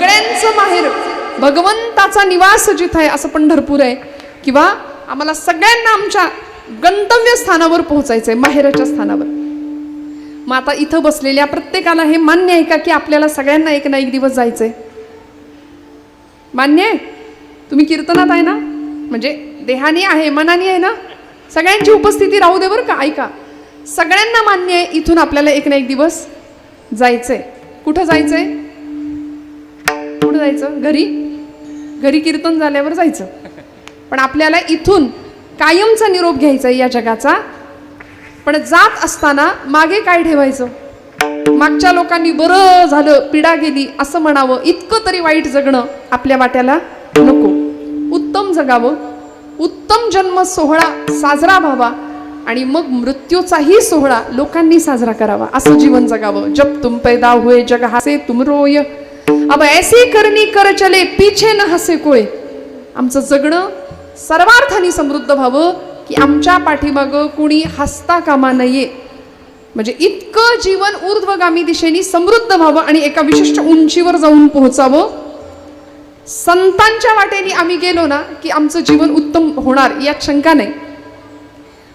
सगळ्यांचं माहेर, भगवंताचा निवास जिथं आहे असं पंढरपूर आहे, किंवा आम्हाला सगळ्यांना आमच्या गंतव्य स्थानावर पोहोचायचंय, माहेराच्या स्थानावर. मग आता इथं बसलेल्या प्रत्येकाला हे मान्य आहे का की आपल्याला सगळ्यांना एक ना एक दिवस जायचंय? मान्य आहे? तुम्ही कीर्तनात आहे ना, म्हणजे देहानी आहे, मनानी आहे ना, सगळ्यांची उपस्थिती राहू दे बरं का. ऐका, सगळ्यांना मान्य आहे इथून आपल्याला एक ना एक दिवस जायचंय. कुठं जायचंय? कुठं जायचं? घरी. घरी कीर्तन झाल्यावर जायचं. पण आपल्याला इथून कायमचा निरोप घ्यायचा या जगाचा. पण जात असताना मागे काय ठेवायचं? मागच्या लोकांनी बरं झालं, पिढा गेली असं म्हणावं, इतकं तरी वाईट जगणं आपल्या वाट्याला नको. उत्तम जगावं, उत्तम जन्म सोहळा साजरा व्हावा आणि मग मृत्यूचाही सोहळा लोकांनी साजरा करावा, असं जीवन जगावं. जब तुम पैदा हुए जग हसे तुम रोय, अब ऐसी करनी कर चले पीछे न हसे कोय. आमचं जगणं सर्वार्थाने समृद्ध व्हावं की आमच्या पाठीमागं कुणी हसता कामा नये. म्हणजे इतकं जीवन ऊर्ध्वगामी दिशेने समृद्ध व्हावं आणि एका विशिष्ट उंचीवर जाऊन पोहोचावं. संतांच्या वाटेने आम्ही गेलो ना की आमचं जीवन उत्तम होणार, यात शंका नाही.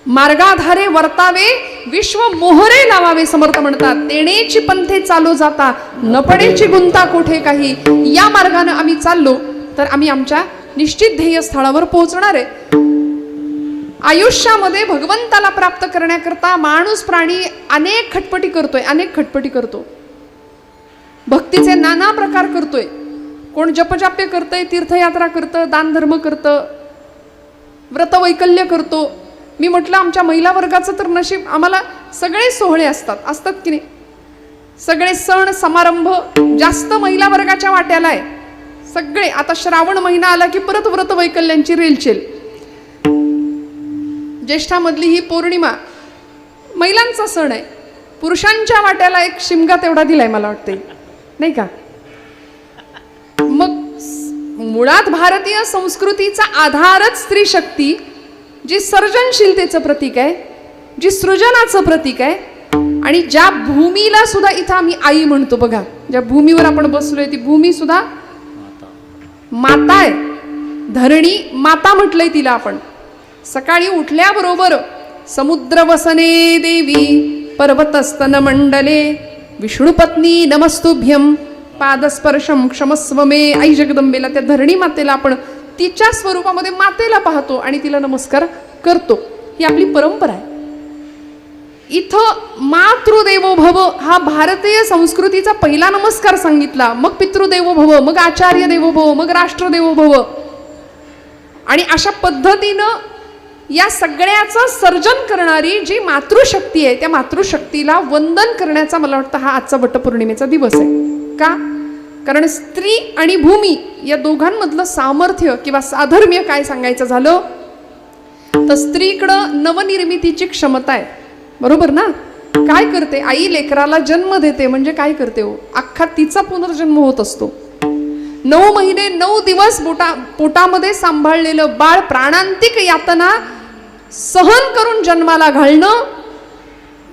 मार्गाधारे वर्तावे विश्व मोहरे लावावे, समर्थ म्हणतात. तेणेची पंथे चालो जाता न पडेची गुंता कोठे काही. या मार्गाने आम्ही चाललो तर आम्ही आमच्या निश्चित ध्येय स्थळावर पोहोचणार आहे. आयुष्यामध्ये भगवंताला प्राप्त करण्याकरता माणूस प्राणी अनेक खटपटी करतोय, अनेक खटपटी करतो. भक्तीचे नाना प्रकार करतोय. कोण जपजाप्य करतंय, तीर्थयात्रा करतं, दानधर्म करतं, व्रतवैकल्य करतो. मी म्हटलं आमच्या महिला वर्गाचं तर नशीब, आम्हाला सगळे सोहळे असतात की नाही? सगळे सण समारंभ जास्त महिला वर्गाच्या वाट्याला आहे. सगळे आता श्रावण महिना आला की परत व्रतवैकल्यांची रेलचेल. ज्येष्ठामधली ही पौर्णिमा महिलांचा सण आहे. पुरुषांच्या वाट्याला एक शिमगा तेवढा दिलाय मला वाटते, नाही का? मग मुळात भारतीय संस्कृतीचा आधारच स्त्री शक्ती, जी सर्जनशीलतेचं प्रतीक आहे, जी सृजनाचं प्रतीक आहे. आणि ज्या भूमीला सुद्धा इथं आम्ही आई म्हणतो बघा, ज्या भूमीवर आपण बसलोय ती भूमी सुद्धा माता आहे. धरणी माता म्हटलंय तिला आपण. सकाळी उठल्याबरोबर समुद्र वसने देवी पर्वतस्तन मंडले विष्णुपत्नी नमस्तुभ्यम पादस्पर्शम क्षमस्व मे. आई जगदंबेला, त्या धरणी मातेला आपण तिच्या स्वरूपामध्ये मातेला पाहतो आणि तिला नमस्कार करतो. ही आपली परंपरा आहे. इथं मातृदेवो भव हा भारतीय संस्कृतीचा पहिला नमस्कार सांगितला. मग पितृदेवो भव, मग आचार्य देवो भव, मग राष्ट्रदेवो भव. आणि अशा पद्धतीनं या सगळ्याचं सर्जन करणारी जी मातृशक्ती आहे, त्या मातृशक्तीला वंदन करण्याचा मला वाटतं हा आजचा वटपौर्णिमेचा दिवस आहे. का? कारण स्त्री आणि भूमी या दोघांमधलं सामर्थ्य किंवा साधर्म्य काय सांगायचं झालं तर स्त्रीकडं नवनिर्मितीची क्षमता आहे. बरोबर ना? काय करते आई? लेकराला जन्म देते. म्हणजे काय करते हो? अख्खा तिचा पुनर्जन्म होत असतो. 9 महिने 9 दिवस पोटामध्ये सांभाळलेलं बाळ प्राणांतिक यातना सहन करून जन्माला घालणं,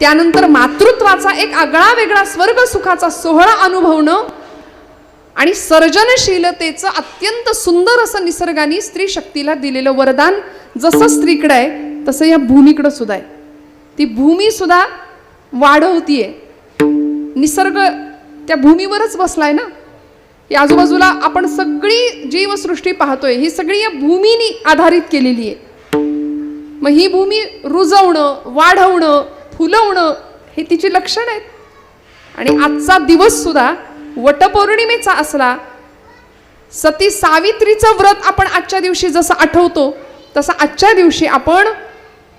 त्यानंतर मातृत्वाचा एक आगळा वेगळा स्वर्ग सुखाचा सोहळा अनुभवणं आणि सर्जनशीलतेचं अत्यंत सुंदर असं निसर्गाने स्त्री शक्तीला दिलेलं वरदान जसं स्त्रीकडे आहे तसं या भूमीकडे सुद्धा आहे. ती भूमी सुद्धा वाढवतीये. निसर्ग त्या भूमीवरच बसलाय ना. या आजूबाजूला आपण सगळी जीवसृष्टी पाहतोय, ही सगळी या भूमीने आधारित केलेली आहे. मग ही भूमी रुजवणं, वाढवणं, फुलवणं हे तिची लक्षण आहेत. आणि आजचा दिवस सुद्धा वटपौर्णिमेचा असला, सती सावित्रीचं व्रत आपण आजच्या दिवशी जसं आठवतो तसं आजच्या दिवशी आपण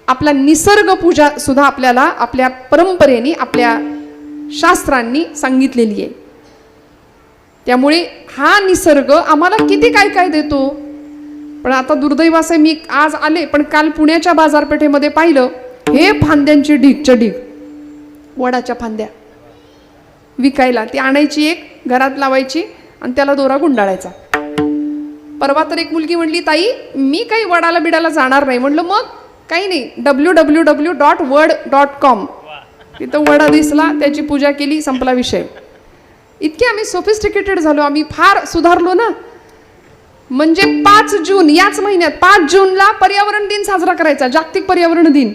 आपला निसर्ग पूजा सुद्धा आपल्याला आपल्या परंपरेने, आपल्या शास्त्रांनी सांगितलेली आहे. त्यामुळे हा निसर्ग आम्हाला किती काय काय देतो. पण आता दुर्दैवाचे मी आज आले, पण काल पुण्याच्या बाजारपेठेमध्ये पाहिलं, हे फांद्यांची ढीगच्या ढीग, वडाच्या फांद्या विकायला. ती आणायची, एक घरात लावायची आणि त्याला दोरा गुंडाळायचा. परवा तर एक मुलगी म्हणली, ताई मी काही वडाला बिडाला जाणार नाही. म्हणलं मग काही नाही, www.word.com. तिथं वडा दिसला, त्याची पूजा केली, संपला विषय. इतके आम्ही सोफिस्टिकेटेड झालो, आम्ही फार सुधारलो ना. म्हणजे 5 जून याच महिन्यात 5 जूनला पर्यावरण दिन साजरा करायचा, जागतिक पर्यावरण दिन.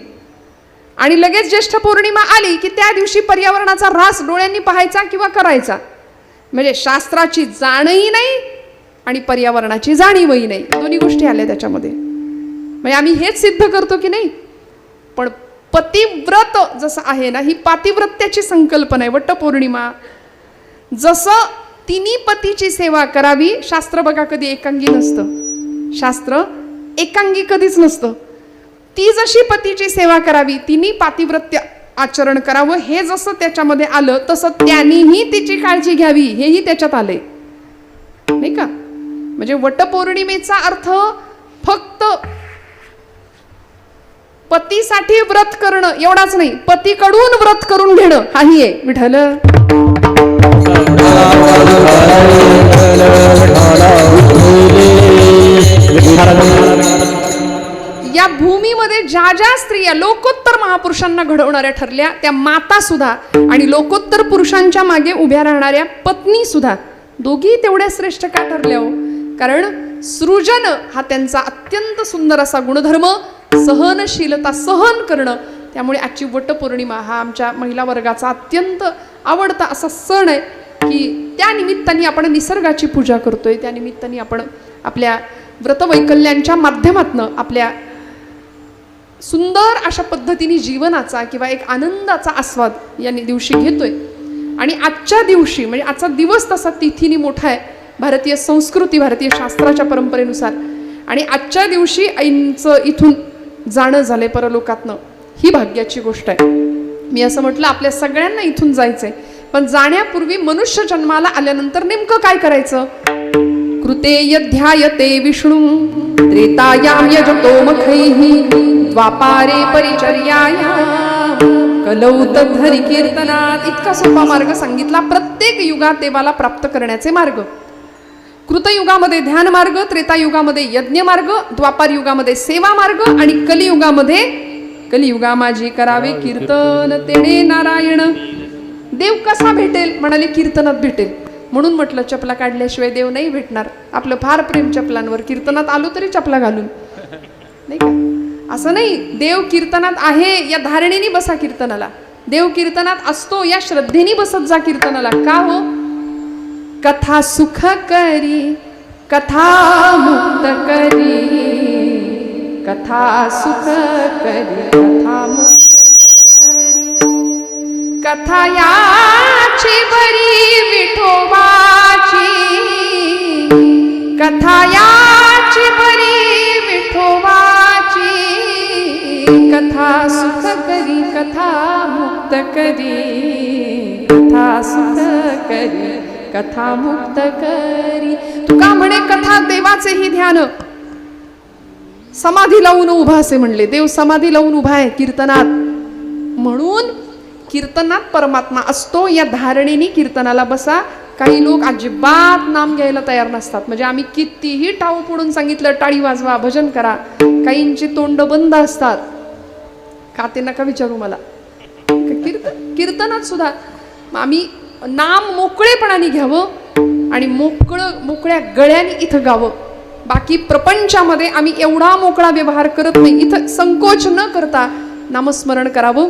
आणि लगेच ज्येष्ठ पौर्णिमा आली की त्या दिवशी पर्यावरणाचा ऱ्हास डोळ्यांनी पाहायचा किंवा करायचा. म्हणजे शास्त्राची जाणही नाही आणि पर्यावरणाची जाणीवही नाही, दोन्ही गोष्टी आल्या त्याच्यामध्ये. म्हणजे आम्ही हेच सिद्ध करतो की नाही. पण पतिव्रत जसं आहे ना, ही पातिव्रत्याची संकल्पना आहे. वटपौर्णिमा जसं तिन्ही पतीची सेवा करावी, शास्त्र बघा कधी एकांगी नसतं, शास्त्र एकांगी कधीच नसतं. ती जशी पतीची सेवा करावी, तिन्ही पातिव्रत्य आचरण करावं, हे जसं त्याच्यामध्ये आलं तसं त्यांनीही तिची काळजी घ्यावी हेही त्याच्यात आलंय, नाही का. म्हणजे वटपौर्णिमेचा अर्थ फक्त पतीसाठी व्रत करणं एवढाच नाही, पतीकडून व्रत करून घेणं हाही आहे. विठ्ठल या भूमीमध्ये ज्या ज्या स्त्रिया लोकोत्तर महापुरुषांना घडवणाऱ्या ठरल्या, त्या माता सुद्धा आणि लोकोत्तर पुरुषांच्या मागे उभ्या राहणाऱ्या पत्नी सुद्धा दोघी तेवढ्या श्रेष्ठ का ठरल्या हो. कारण सृजन हा त्यांचा अत्यंत सुंदर असा गुणधर्म, सहनशीलता, सहन करणं. त्यामुळे आजची वटपौर्णिमा हा आमच्या महिला वर्गाचा अत्यंत आवडता असा सण आहे की त्या निमित्ताने आपण निसर्गाची पूजा करतोय, त्या निमित्ताने आपण आपल्या व्रतवैकल्यांच्या माध्यमातनं आपल्या सुंदर अशा पद्धतीने जीवनाचा किंवा एक आनंदाचा आस्वाद या दिवशी घेतोय. आणि आजच्या दिवशी म्हणजे आजचा दिवस तसा तिथीने मोठा आहे भारतीय संस्कृती, भारतीय शास्त्राच्या परंपरेनुसार. आणि आजच्या दिवशी आईंचं इथून जाणं झालंय परलोकातनं, ही भाग्याची गोष्ट आहे. मी असं म्हटलं आपल्या सगळ्यांना इथून जायचंय, पण जाण्यापूर्वी मनुष्य जन्माला आल्यानंतर नेमकं काय करायचं. कृते यध्यायते विष्णू त्रेतायाम यजतो मखैहि द्वापारे परिचर्यायाम कलौ तद्धरि कीर्तनात. इतका सोपा मार्ग सांगितला प्रत्येक युगात देवाला प्राप्त करण्याचे मार्ग. कृतयुगामध्ये ध्यान मार्ग, त्रेतायुगामध्ये यज्ञ मार्ग, द्वापार युगामध्ये सेवा मार्ग आणि कलियुगामध्ये कलियुगा माझी करावे कीर्तन तेणे नारायण. देव कसा भेटेल म्हणाले, कीर्तनात भेटेल. म्हणून म्हटलं चपला काढल्याशिवाय देव नाही भेटणार. आपलं फार प्रेम चपलांवर, कीर्तनात आलो तरी चपला घालून, नाही का. असं नाही, देव कीर्तनात आहे या धारणेने बसा कीर्तनाला, देव कीर्तनात असतो या श्रद्धेने बसत जा कीर्तनाला. का हो. कथा सुख करी कथा मुक्त करी, कथा सुख करी कथा मुक्त करी, कथा याची बरी विठोबाची, कथा याची बरी विठोबाची, कथा सुख करी कथा मुक्त करी, कथा सुख करी कथा मुक्त करी. तुका म्हणे कथा देवाचेही ध्यान. समाधी लावून उभा असे म्हणले, देव समाधी लावून उभा आहे कीर्तनात. म्हणून कीर्तनात परमात्मा असतो या धारणेने कीर्तनाला बसा. काही लोक अजिबात नाम घ्यायला तयार नसतात. म्हणजे आम्ही कितीही टाळू फोडून सांगितलं टाळी वाजवा, भजन करा, काहींची तोंड बंद असतात. का ते नका विचारू मला. कीर्तनात सुद्धा आम्ही नाम मोकळेपणाने घ्यावं आणि मोकळ्या गळ्याने इथं गावं. बाकी प्रपंचामध्ये आम्ही एवढा मोकळा व्यवहार करत नाही. इथं संकोच न करता नामस्मरण करावं.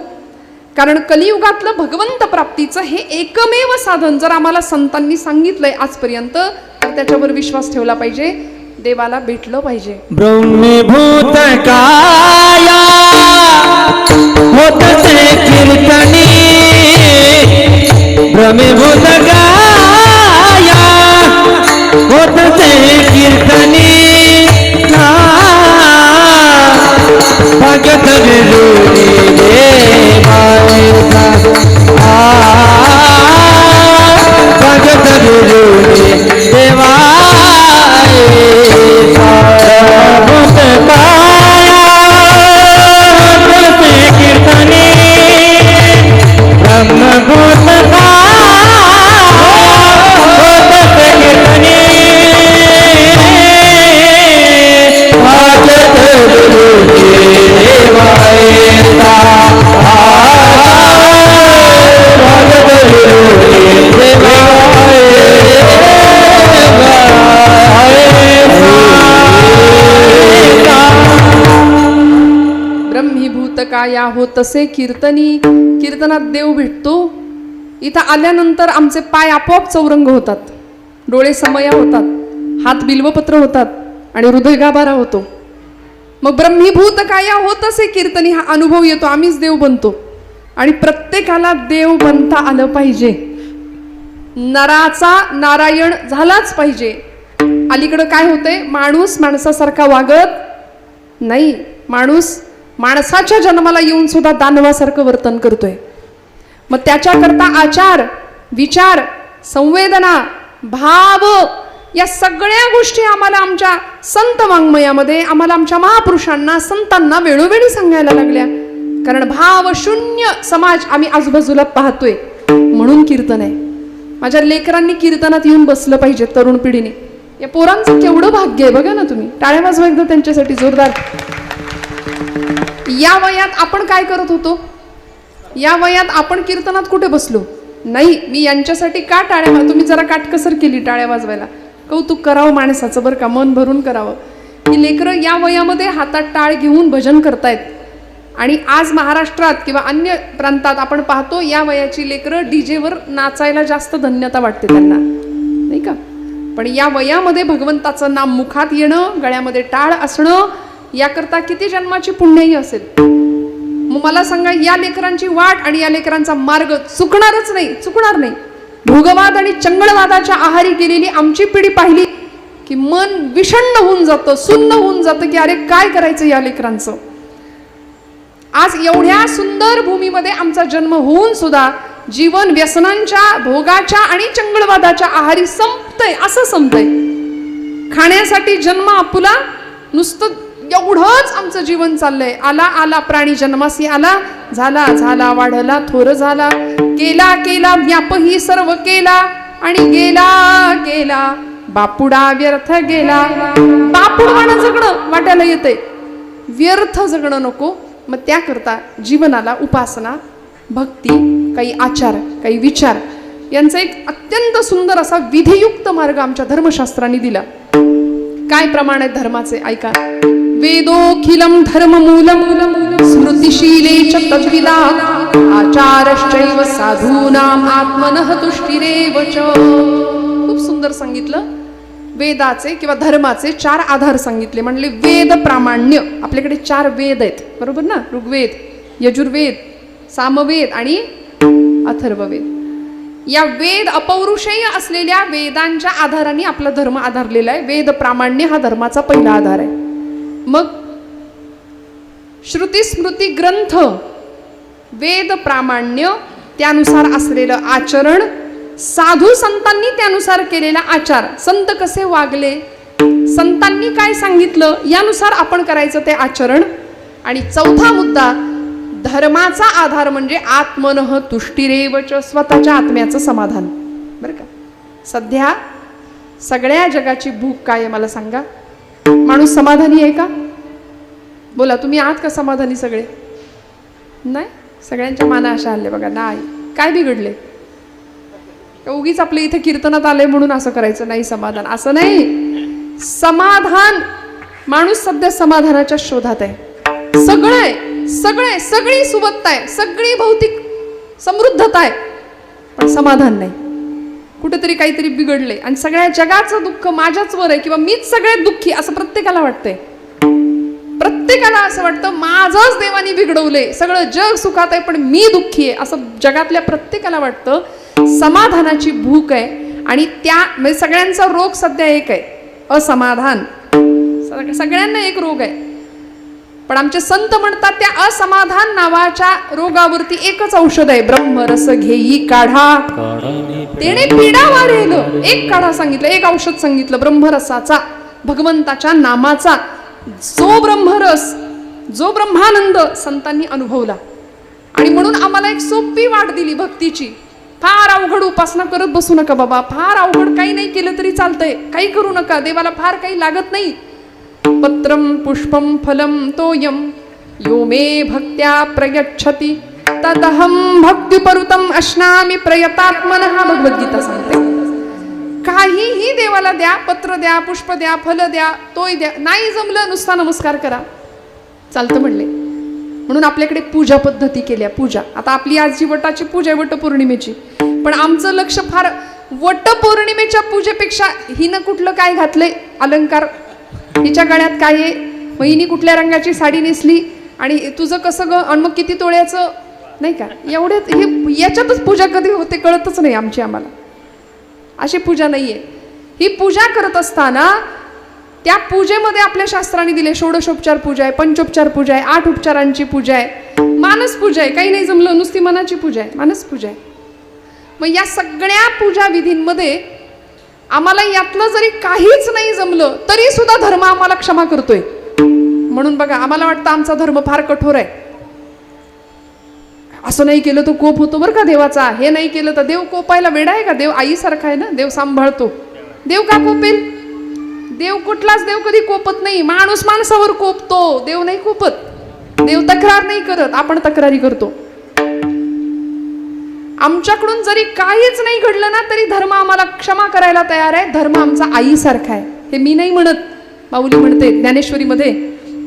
कारण कलियुगातलं भगवंत प्राप्तीचं हे एकमेव साधन जर आम्हाला संतांनी सांगितलंय आजपर्यंत, तर त्याच्यावर विश्वास ठेवला पाहिजे. देवाला भेटलं पाहिजे. ब्रह्मीभूत काया होतसे कीर्तनी, ब्रह्मीभूत काया होतसे कीर्तनी, भगत विरुणी देवायचा, भगत विरुणी देवायचा. भूत काया होतसे कीर्तनी, ब्रह्मभूत होतसे कीर्तनी, भगत विरुणी देवायचा, भगत विरुणी देवायचा. काया हो तसे कीर्तनी. कीर्तनात देव भेटतो. इथं आल्यानंतर आमचे पाय आपोआप चौरंग होतात, डोळे समया होतात, हात बिल्वपत्र होतात आणि हृदय गाभारा होतो. मग ब्रह्मीभूत काया हो तसे कीर्तनी हा अनुभव येतो. आम्हीच देव बनतो. आणि प्रत्येकाला देव बनता आलं पाहिजे. नराचा नारायण झालाच पाहिजे. अलीकडं काय होतंय, माणूस माणसासारखा वागत नाही. माणूस माणसाच्या जन्माला येऊन सुद्धा दानवासारखं वर्तन करतोय. मग त्याच्याकरता आचार, विचार, संवेदना, भाव या सगळ्या गोष्टी आम्हाला आमच्या संत वाङ्मयामध्ये, आम्हाला आमच्या महापुरुषांना, संतांना वेळोवेळी सांगायला लागल्या. कारण भाव शून्य समाज आम्ही आजूबाजूला पाहतोय. म्हणून कीर्तन आहे. माझ्या लेकरांनी कीर्तनात येऊन बसलं पाहिजे. तरुण पिढीने, या पोरांचं केवढं भाग्य आहे बघा ना तुम्ही. टाळ्या वाजवा एकदा त्यांच्यासाठी जोरदार. या वयात आपण काय करत होतो? या वयात आपण कीर्तनात कुठे बसलो नाही. मी यांच्यासाठी का टाळ्या, तुम्ही जरा काटकसर केली टाळ्या वाजवायला. कौतुक करावं माणसाचं बरं का, मन भरून करावं. ही लेकरं या वयामध्ये हातात टाळ घेऊन भजन करतायत. आणि आज महाराष्ट्रात किंवा अन्य प्रांतात आपण पाहतो या वयाची लेकरं डीजेवर नाचायला जास्त धन्यता वाटते त्यांना, नाही का. पण या वयामध्ये भगवंताचं नाम मुखात येणं, गळ्यामध्ये टाळ असणं, याकरता किती जन्माची पुण्याई असेल. मग मला सांगा, या लेकरांची वाट आणि या लेकरांचा मार्ग चुकणारच नाही, चुकणार नाही. भोगवाद आणि चंगळवादाच्या आहारी गेलेली आमची पिढी पाहिली की मन विषण्ण होऊन जातं, सुन्न होऊन जातं की अरे काय करायचं या लेकरांचं. आज एवढ्या सुंदर भूमीमध्ये आमचा जन्म होऊन सुद्धा जीवन व्यसनांच्या, भोगाच्या आणि चंगळवादाच्या आहारी संपतंय. असं संपतंय. खाण्यासाठी जन्म आपुला, नुसतं एवढंच आमचं जीवन चाललंय. आला आला प्राणी जन्मासी आला, झाला झाला वाढला थोर झाला, केला केला व्यापही सर्व केला, आणि गेला गेला बापुडा व्यर्थ गेला. बापुडवाणं जगणं वाटायला येतंय, व्यर्थ जगणं नको. मग त्याकरता जीवनाला उपासना, भक्ती, काही आचार, काही विचार यांचा एक अत्यंत सुंदर असा विधियुक्त मार्ग आमच्या धर्मशास्त्रांनी दिला. काय प्रमाण आहेत धर्माचे ऐका. वेदोखिलम धर्ममूलम स्मृतिशीले च तद्विदा, आचारश्चैव साधूनाम आत्मनः तुष्टिरेव च. खूप सुंदर सांगितलं. वेदाचे किंवा धर्माचे 4 आधार सांगितले. म्हणले वेद प्रामाण्य. आपल्याकडे 4 वेद आहेत, बरोबर ना. ऋग्वेद, यजुर्वेद, सामवेद आणि अथर्ववेद. या वेद अपौरुषेय असलेल्या वेदांच्या आधाराने आपला धर्म आधारलेला आहे. वेद प्रामाण्य हा धर्माचा पहिला आधार आहे. मग श्रुती स्मृती ग्रंथ, वेद प्रामाण्य, त्यानुसार असलेलं आचरण, साधू संतांनी त्यानुसार केलेला आचार. संत कसे वागले, संतांनी काय सांगितलं यानुसार आपण करायचं ते आचरण. आणि चौथा मुद्दा, धर्माचा आधार म्हणजे आत्मनः तुष्टिरेवच, स्वतःच्या आत्म्याचं समाधान. बरं का. सध्या सगळ्या जगाची भूक काय आहे मला सांगा. माणूस समाधानी आहे का? बोला, तुम्ही आहात का समाधानी सगळे? नाही. सगळ्यांच्या माना अशा आले बघा. नाही. काय बिघडले? उगीच आपले इथे कीर्तनात आले म्हणून असं करायचं नाही समाधान, असं नाही. समाधान, माणूस सध्या समाधानाच्या शोधात आहे. सगळी सुबत्ता आहे, सगळी भौतिक समृद्धता आहे, पण समाधान नाही. कुठेतरी काहीतरी बिघडले. आणि सगळ्या जगाचं दुःख माझ्याच वर आहे किंवा मीच सगळ्यात दुःखी असं प्रत्येकाला वाटतंय. प्रत्येकाला असं वाटतं माझंच देवानी बिघडवलंय, सगळं जग सुखात आहे पण मी दुःखी आहे, असं जगातल्या प्रत्येकाला वाटतं. समाधानाची भूक आहे. आणि त्या म्हणजे सगळ्यांचा रोग सध्या एक आहे, असमाधान. सगळ्यांना एक रोग आहे. पण आमचे संत म्हणतात त्या असमाधान नावाच्या रोगावरती एकच औषध आहे, ब्रह्मरस घेई काढा तेने पीडा वारेल. एक काढा सांगितलं, एक औषध सांगितलं ब्रह्मरसाचा, भगवंताच्या नामाचा. जो ब्रह्मरस, जो ब्रह्मानंद संतांनी अनुभवला. आणि म्हणून आम्हाला एक सोपी वाट दिली भक्तीची. फार अवघड उपासना करत बसू नका बाबा, फार अवघड काही नाही केलं तरी चालतंय, काही करू नका, देवाला फार काही लागत नाही. पत्रम पुष्पम फलम तोयम यो मे भक्त्या प्रयच्छति तदहम भक्तिपरुतम अश्नामि प्रयतात्मनः. भगवद्गीता सांगते. काहीही देवाला द्या, पत्र द्या, पुष्प द्या, फल द्या, तोय द्या, नाही जमलं नुसता नमस्कार करा, चालतं म्हणले. म्हणून आपल्याकडे पूजा पद्धती केल्या. पूजा आता आपली आजची वटाची पूजा आहे, वटपौर्णिमेची, पण आमचं लक्ष फार वटपौर्णिमेच्या पूजेपेक्षा हिनं कुठलं काय घातलंय अलंकार, हिच्या गळ्यात काय आहे, मग हिने कुठल्या रंगाची साडी नेसली आणि तुझं कसं ग, आणि मग किती तोळ्याचं, नाही का, एवढे हे याच्यातच पूजा कधी होते कळतच नाही आमची आम्हाला. अशी पूजा नाहीये ही. पूजा करत असताना त्या पूजेमध्ये आपल्या शास्त्राने दिले षोडशोपचार पूजा आहे, पंचोपचार पूजा आहे, 8 उपचारांची पूजा आहे, मानस पूजा आहे, काही नाही जमलं नुसती मनाची पूजा आहे, मानस पूजा आहे. मग या सगळ्या पूजा विधींमध्ये आम्हाला यातलं जरी काहीच नाही जमलं तरी सुद्धा धर्म आम्हाला क्षमा करतोय. म्हणून बघा आम्हाला वाटतं आमचा धर्म फार कठोर आहे, असं नाही केलं तर कोप होतो बरं का देवाचा, हे नाही केलं तर देव कोपायला वेडा आहे का, देव आईसारखा आहे ना, देव सांभाळतो, देव का कोपेल, देव कुठलाच देव कधी कोपत नाही, माणूस माणसावर कोपतो, देव नाही कोपत, देव तक्रार नाही करत, आपण तक्रारी करतो. आमच्याकडून जरी काहीच नाही घडलं ना तरी धर्म आम्हाला क्षमा करायला तयार आहे. धर्म आमचा आईसारखा आहे, हे मी नाही म्हणत, माऊली म्हणते ज्ञानेश्वरी मध्ये,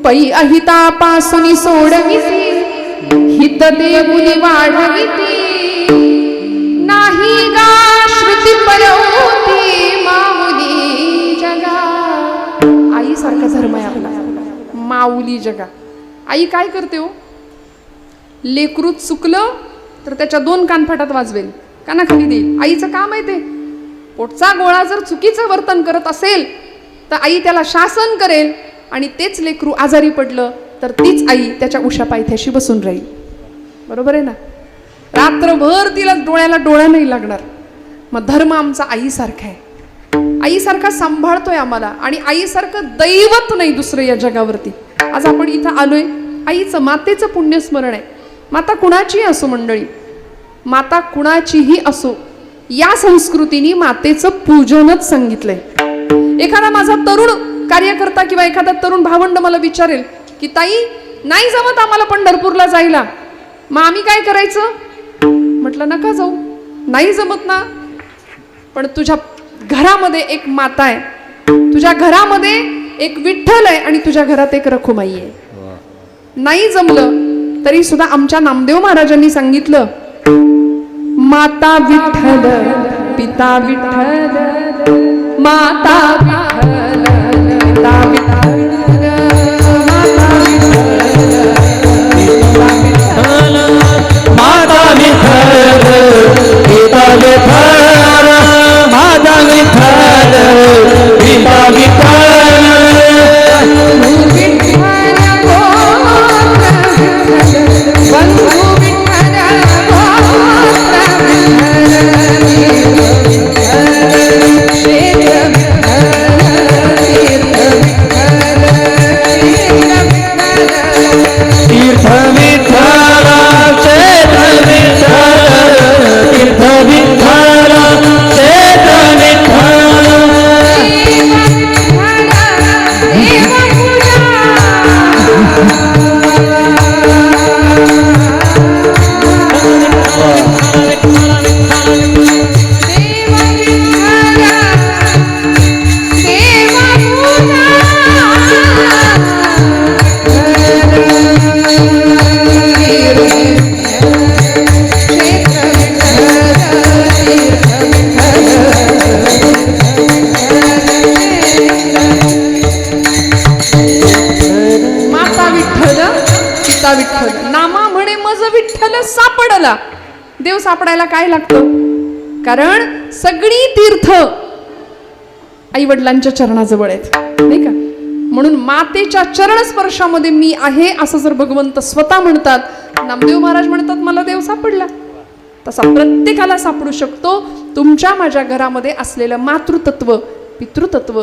पै अहितापासून सोडविती हित देऊनी वाढविती, नाही गा श्रुती परवती माऊली जगा. आई सारखा धर्म आहे आपला, माऊली जगा. आई काय करते हो, लेकरू चुकलं तर त्याच्या 2 कानफाटात वाजवेल, कानाखाली देईल. आईचं काम आहे ते. पोटचा गोळा जर चुकीचं वर्तन करत असेल तर आई त्याला शासन करेल, आणि तेच लेकरू आजारी पडलं तर तीच आई त्याच्या उशा पायथ्याशी बसून राहील. बरोबर आहे ना, रात्रभर तिला डोळ्याला डोळा नाही लागणार. मग धर्म आमचा आईसारखा आहे, आईसारखा सांभाळतोय आम्हाला, आणि आईसारखं दैवत नाही दुसरं या जगावरती. आज आपण इथं आलोय, आईचं मातेचं पुण्यस्मरण आहे. माता कुणाची असो मंडळी, माता कुणाचीही असो, या संस्कृतीने मातेचं पूजनच सांगितलंय. एखादा माझा तरुण कार्यकर्ता किंवा एखादा तरुण भावंड मला विचारेल की ताई नाही जमत आम्हाला पंढरपूरला जायला, मग आम्ही काय करायचं, म्हटलं नका जाऊ, नाही जमत ना, पण तुझ्या घरामध्ये एक माता आहे, तुझ्या घरामध्ये एक विठ्ठल आहे, आणि तुझ्या घरात एक रखुमाई आहे. नाही जमलं तरी सुद्धा आमच्या नामदेव महाराजांनी सांगितलं, माता विठ्ठल पिता विठ्ठल, माता विठ्ठल पिता विठ्ठल, माता विठ्ठल पिता विठ्ठल, माता विठ्ठल पिता विठ्ठल, बंधू विठ्ठल तीर्थ विठ्ठल क्षेत्र विठ्ठल, तीर्थ विठ्ठल क्षेत्र विठ्ठल, विठ्ठल, नामा म्हणे मज विठ्ठल सापडला. देव सापडायला काय लागतं, कारण सगळी तीर्थ आई वडिलांच्या चरणाजवळ आहेत, नाही का. म्हणून मातेच्या चरण स्पर्शामध्ये मी आहे असं जर भगवंत स्वतः म्हणतात, नामदेव महाराज म्हणतात मला देव सापडला, तसा प्रत्येकाला सापडू शकतो. तुमच्या माझ्या घरामध्ये असलेलं मातृतत्व पितृतत्व,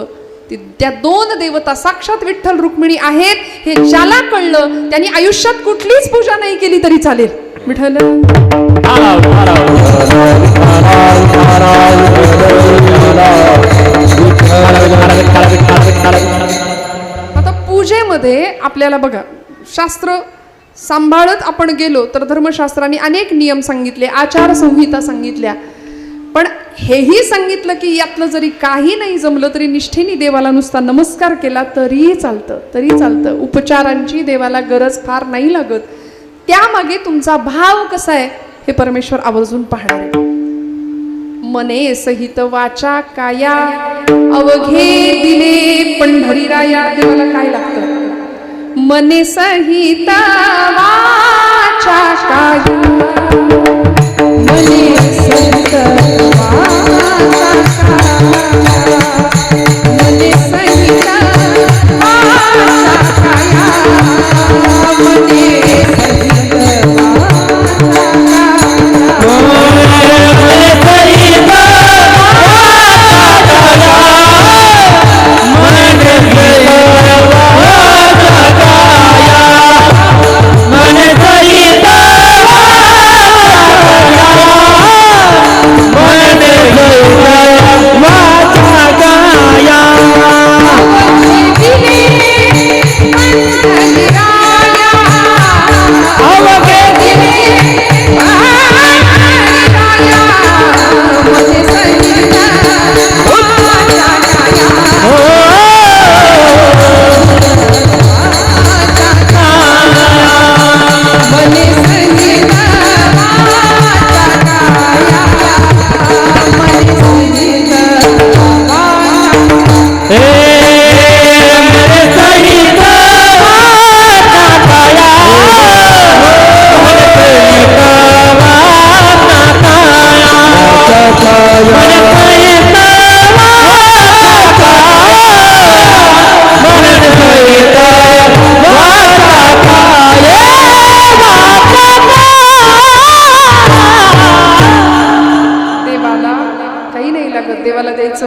त्या 2 देवता साक्षात विठ्ठल रुक्मिणी आहेत हे ज्याला कळलं त्यांनी आयुष्यात कुठलीच पूजा नाही केली तरी चालेल. विठ्ठल आता पूजेमध्ये आपल्याला बघा शास्त्र सांभाळत आपण गेलो तर धर्मशास्त्राने अनेक नियम सांगितले, आचारसंहिता सांगितल्या, पण हेही सांगितलं की यातलं जरी काही नाही जमलं तरी निष्ठेने देवाला नुसता नमस्कार केला तरी चालतं, तरी चालतं. उपचारांची देवाला गरज फार नाही लागत. त्यामागे तुमचा भाव कसा आहे हे परमेश्वर आवर्जून पाहणार आहे. मने सहित वाचा काया अवघे दिले पंढरीराया. देवाला काय लागतं? मने सहित वाचा काया, मने सहित वाचा काया, मने सहित वाचा काया, मने सहित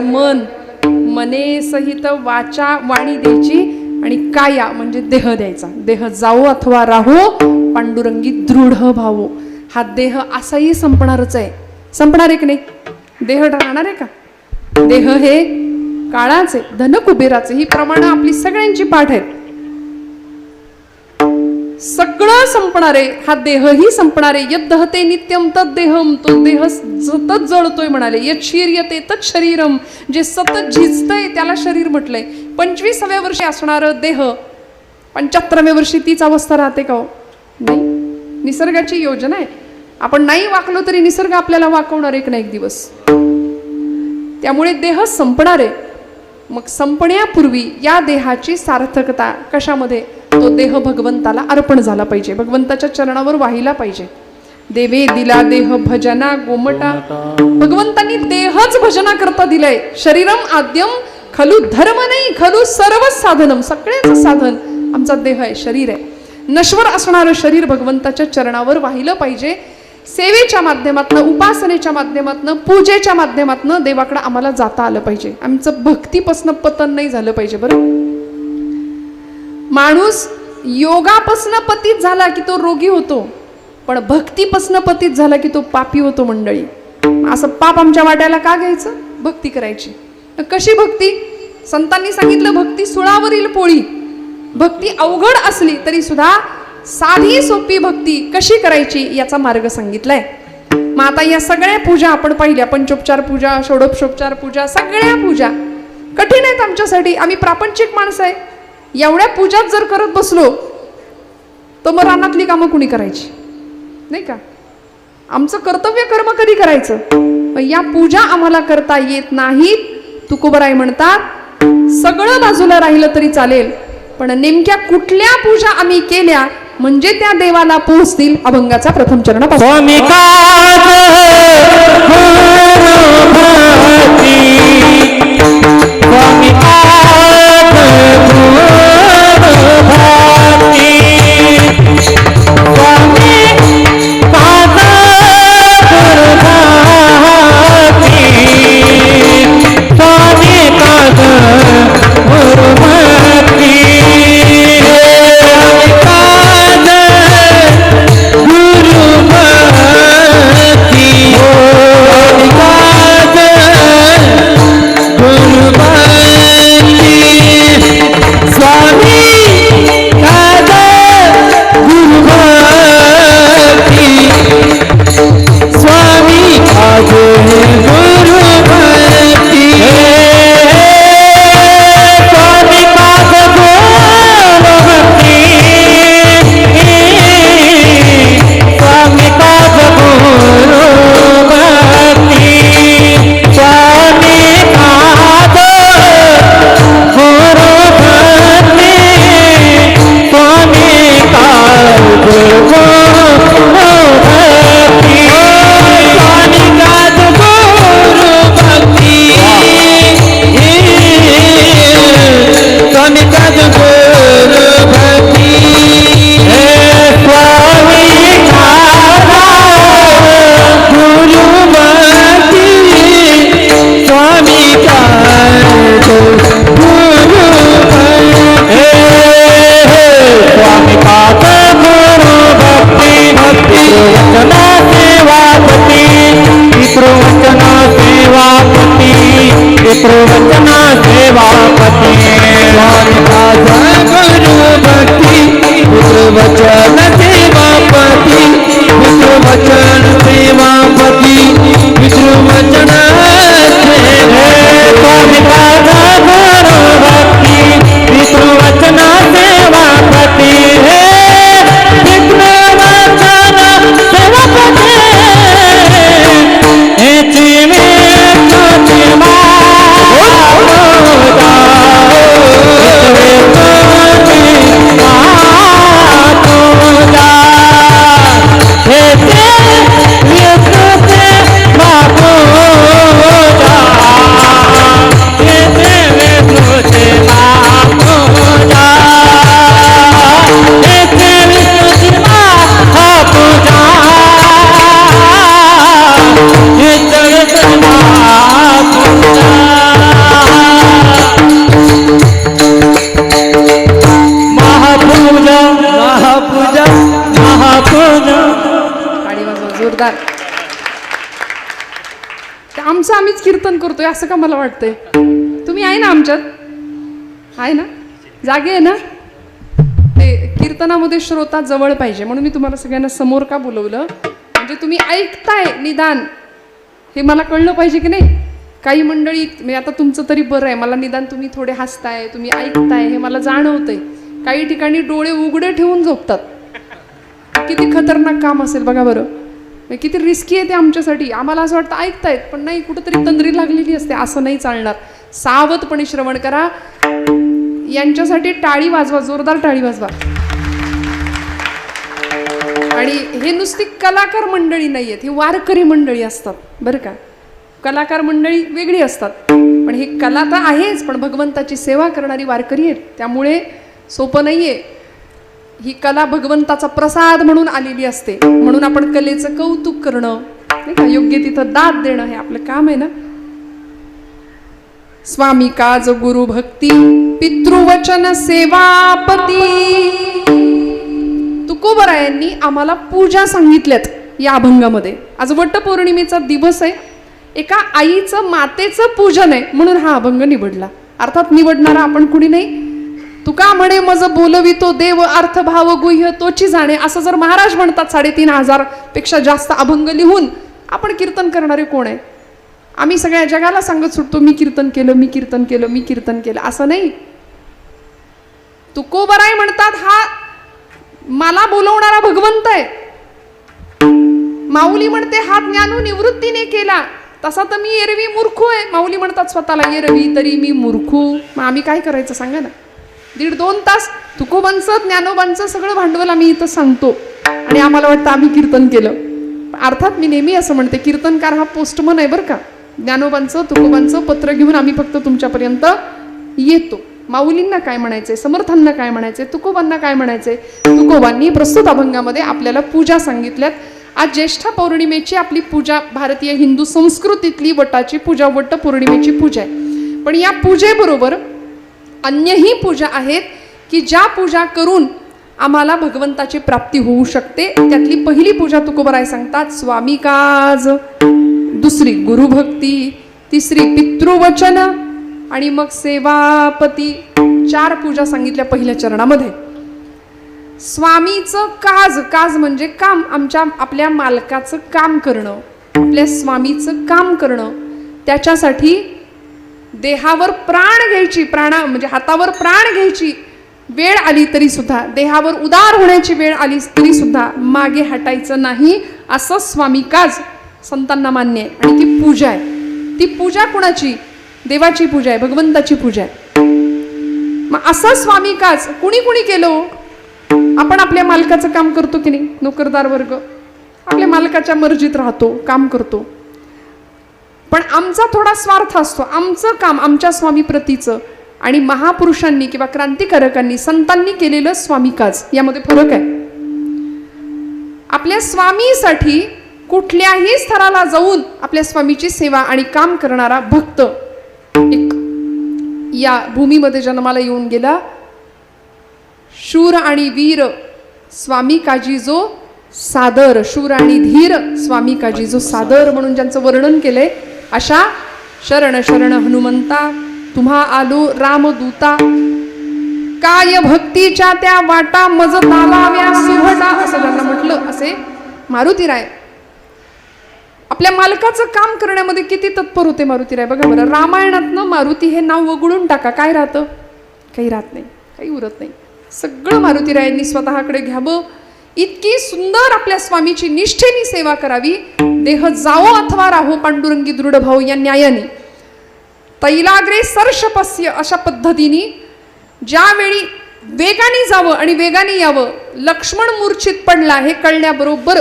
मन, मने सहित वाचा वाणी द्यायची आणि काया म्हणजे देह द्यायचा. देह जावो अथवा राहो पांडुरंगी दृढ भावो. हा देह असाही संपणारच आहे. संपणार आहे की नाही? देह राहणार आहे का? देह हे काळाचे, धन कुबेराचे. ही प्रमाण आपली सगळ्यांची पाठ आहेत. सगळं संपणार आहे. हा देहही संपणार आहे. यद दहते नित्यम तद देहम. तो देह सतत जळतोय म्हणाले. यद शीर्यते तत् शरीरम. जे सतत झिजतंय त्याला शरीर म्हटलंय. 25व्या वर्षी असणारं देह 75व्या वर्षी तीच अवस्था राहते का? नाही. निसर्गाची योजना आहे. आपण नाही वाकलो तरी निसर्ग आपल्याला वाकवणार एक ना एक दिवस. त्यामुळे देह संपणार आहे. मग संपण्यापूर्वी या देहाची सार्थकता कशामध्ये? तो देह भगवंताला अर्पण झाला पाहिजे. भगवंताच्या चरणावर वाहिला पाहिजे. देवे दिला देह भजना गोमटा. भगवंतांनी देहच भजना करता दिलाय. शरीरम आद्यम खलू धर्म नाही खलू सर्व साधनम. सगळ्याच साधन आमचा देह आहे, शरीर आहे. नश्वर असणारं शरीर भगवंताच्या चरणावर वाहिलं पाहिजे. सेवेच्या माध्यमातनं, उपासनेच्या माध्यमातनं, पूजेच्या माध्यमातनं देवाकडे आम्हाला जाता आलं पाहिजे. आमचं भक्तीपासनं पतन नाही झालं पाहिजे. बरं, माणूस योगापासनं पतित झाला की तो रोगी होतो, पण भक्तीपासनं पतित झाला की तो पापी होतो. मंडळी, असं पाप आमच्या वाट्याला का घ्यायचं? भक्ती करायची. कशी भक्ती? संतांनी सांगितलं, भक्ती सुळावरील पोळी. भक्ती अवघड असली तरी सुद्धा साधी सोपी भक्ती कशी करायची याचा मार्ग सांगितलाय. मग आता या सगळ्या पूजा आपण पाहिल्या. पंचोपचार पूजा, षोडशोपचार पूजा, सगळ्या पूजा कठीण आहेत आमच्यासाठी. आम्ही प्रापंचिक माणसं आहे. एवढ्या पूजाच जर करत बसलो तर मग रानातली कामं कुणी करायची? नाही का? आमचं कर्तव्य कर्म कधी करायचं? या पूजा आम्हाला करता येत नाहीत. तुकोबराय म्हणतात, सगळं बाजूला राहिलं तरी चालेल, पण नेमक्या कुठल्या पूजा आम्ही केल्या म्हणजे त्या देवाला पोहोचतील. अभंगाचा प्रथम चरण पासून. सेवापती पितृवचन सेवापती पितृवचन स्वामी काजा गुरु भक्ती पितृवचन सेवापती हे पितृवचन सेवापती हेची मी तुझी जोरदार. आमचं आम्हीच कीर्तन करतोय असं का मला वाटतंय? तुम्ही आहे ना आमच्यात? आहे ना? जागे आहे ना? ते कीर्तनामध्ये श्रोता जवळ पाहिजे म्हणून मी तुम्हाला सगळ्यांना समोर का बोलवलं, म्हणजे तुम्ही ऐकताय निदान हे मला कळलं पाहिजे की नाही. काही मंडळी म्हणजे आता तुमचं तरी बरं आहे, मला निदान तुम्ही थोडे हसताय, तुम्ही ऐकताय हे मला जाणवतंय. काही ठिकाणी डोळे उघडे ठेवून झोपतात. किती खतरनाक काम असेल बघा बरं, किती रिस्की आहे ते आमच्यासाठी. आम्हाला असं वाटतं ऐकतायत पण नाही, कुठंतरी तंद्री लागलेली असते. असं नाही चालणार. सावधपणे श्रवण करा. यांच्यासाठी टाळी वाजवा, जोरदार टाळी वाजवा. आणि हे नुसती कलाकार मंडळी नाही आहेत, ही वारकरी मंडळी असतात बरं का. कलाकार मंडळी वेगळी असतात, पण ही कला तर आहेच, पण भगवंताची सेवा करणारी वारकरी आहेत. त्यामुळे सोपं नाहीये. ही कला भगवंताचा प्रसाद म्हणून आलेली असते. म्हणून आपण कलेचं कौतुक करणं नाही का, योग्य तिथं दाद देणं हे आपलं काम आहे ना. स्वामी काज गुरु भक्ती पितृवचन सेवापती. तुकोबरायांनी आम्हाला पूजा सांगितल्यात या अभंगामध्ये. आज वटपौर्णिमेचा दिवस आहे. एका आईचं मातेचं पूजन आहे म्हणून हा अभंग निवडला. अर्थात निवडणारा आपण कुणी नाही. तुका म्हणे मज बोलवितो देव अर्थ भाव गुह्य तोची जाणे, असं जर महाराज म्हणतात 3,500 पेक्षा जास्त अभंग लिहून, आपण कीर्तन करणारे कोण आहे? आम्ही सगळ्या जगाला सांगत सुटतो मी कीर्तन केलं, मी कीर्तन केलं, मी कीर्तन केलं. असं नाही. तुकोबराय म्हणतात हा मला बोलवणारा भगवंत आहे. माऊली म्हणते हा ज्ञानू निवृत्तीने केला. तसा तर मी एरवी मूर्खू आहे. माऊली म्हणतात स्वतःला एरवी तरी मी मूर्खू. मग आम्ही काय करायचं सांगा ना. 1.5-2 तास तुकोबांचं ज्ञानोबांचं सगळं भांडवल आम्ही इथं सांगतो आणि आम्हाला वाटतं आम्ही कीर्तन केलं. अर्थात मी नेहमी असं म्हणते कीर्तनकार हा पोस्टमन आहे बरं का. ज्ञानोबांचं तुकोबांचं पत्र घेऊन आम्ही फक्त तुमच्यापर्यंत येतो. माऊलींना काय म्हणायचंय, समर्थांना काय म्हणायचंय, तुकोबांना काय म्हणायचंय, तुकोबांनी प्रस्तुत अभंगामध्ये आपल्याला पूजा सांगितल्यात. आज ज्येष्ठ पौर्णिमेची आपली पूजा भारतीय हिंदू संस्कृतीतली वटाची पूजा, वट पौर्णिमेची पूजा आहे. पण या पूजेबरोबर अन्यही पूजा आहेत की ज्या पूजा करून आम्हाला भगवंताची प्राप्ती होऊ शकते. त्यातली पहिली पूजा तुकोबराय सांगतात स्वामी काज, दुसरी गुरुभक्ती, तिसरी पितृवचन आणि मग सेवापती. 4 पूजा सांगितल्या पहिल्या चरणामध्ये. स्वामीचं काज, काज म्हणजे काम, आपल्या मालकाचं काम करणं, आपल्या स्वामीचं काम करणं. त्याच्यासाठी देहावर प्राण घ्यायची, म्हणजे हातावर प्राण घ्यायची वेळ आली तरी सुद्धा, देहावर उदार होण्याची वेळ आली तरी सुद्धा मागे हटायचं नाही, असं स्वामी काज संतांना मान्य आहे. आणि ती पूजा आहे. ती पूजा कुणाची? देवाची पूजा आहे, भगवंताची पूजा आहे. मग असं स्वामी काज कुणी कुणी केलं? आपण आपल्या मालकाचं काम करतो की नाही? नोकरदार वर्ग आपल्या मालकाच्या मर्जीत राहतो, काम करतो. पण आमचा थोडा स्वार्थ असतो. आमचं काम आमच्या स्वामी प्रतीचं आणि महापुरुषांनी किंवा क्रांतिकारकांनी संतांनी केलेलं स्वामी काज यामध्ये फरक आहे. आपल्या स्वामीसाठी कुठल्याही स्तराला जाऊन आपल्या स्वामीची सेवा आणि काम करणारा भक्त एक या भूमीमध्ये जन्माला येऊन गेला. शूर आणि वीर स्वामी काजी जो सादर, शूर आणि धीर स्वामी काजी जो सादर म्हणून ज्यांचं वर्णन केलंय, अशा शरण शरण हनुमंता तुम्हा आलो रामदूता. काय भक्तीच्या त्या वाटा मज तालाव्या सुभटा, असं ज्यांना म्हटलं असे मारुतीराय आपल्या मालकाचं काम करण्यामध्ये किती तत्पर होते मारुतीराय. बघा बरं, रामायणातनं मारुती हे नाव वगळून टाका, काय राहतं? काही राहत नाही, काही उरत नाही. सगळं मारुतीरायांनी स्वतःकडे घ्यावं. इतकी सुंदर आपल्या स्वामीची निष्ठेने सेवा करावी. देह जावो अथवा राहो पांडुरंगी दृढ भाऊ या न्यायाने तैलाग्रे सर्षपस्य, अशा पद्धतीने ज्यावेळी वेगाने जावं आणि वेगाने यावं. लक्ष्मण मूर्छित पडला हे कळल्याबरोबर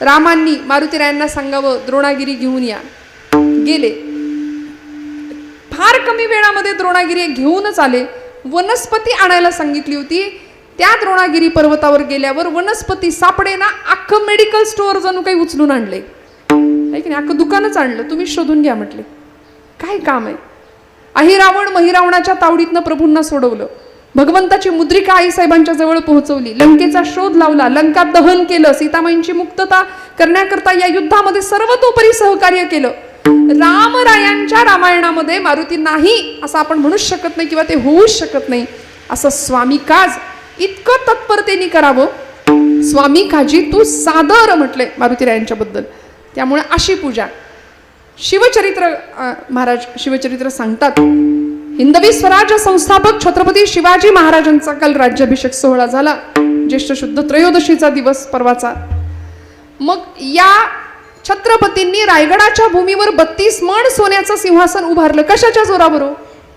रामांनी मारुतीरायांना सांगावं द्रोणागिरी घेऊन या. गेले. फार कमी वेळामध्ये द्रोणागिरी घेऊनच आले. वनस्पती आणायला सांगितली होती. त्या द्रोणागिरी पर्वतावर गेल्यावर वनस्पती सापडे ना, अख्खं मेडिकल स्टोअर जणू काही उचलून आणले, की नाही, अख्खं दुकानच आणलं. तुम्ही शोधून घ्या म्हटले. काय काम आहे? अहिरावण महिरावणाच्या तावडीतनं प्रभूंना सोडवलं. भगवंताची मुद्रिका आईसाहेबांच्या जवळ पोहोचवली. लंकेचा शोध लावला. लंका दहन केलं. सीतामाईंची मुक्तता करण्याकरता या युद्धामध्ये सर्वतोपरी सहकार्य केलं. रामरायांच्या रामायणामध्ये मारुती नाही असं आपण म्हणूच शकत नाही किंवा ते होऊच शकत नाही. असं स्वामी काज इतकं तत्परतेने करावं. स्वामी काजी तू सादर म्हटले मारुतीरायांच्या बद्दल. त्यामुळे अशी पूजा. शिवचरित्र महाराज शिवचरित्र सांगतात. हिंदवी स्वराज्य संस्थापक छत्रपती शिवाजी महाराजांचा काल राज्याभिषेक सोहळा झाला. ज्येष्ठ शुद्ध त्रयोदशीचा दिवस परवाचा. मग या छत्रपतींनी रायगडाच्या भूमीवर 32 मण सोन्याचं सिंहासन उभारलं. कशाच्या जोरावर?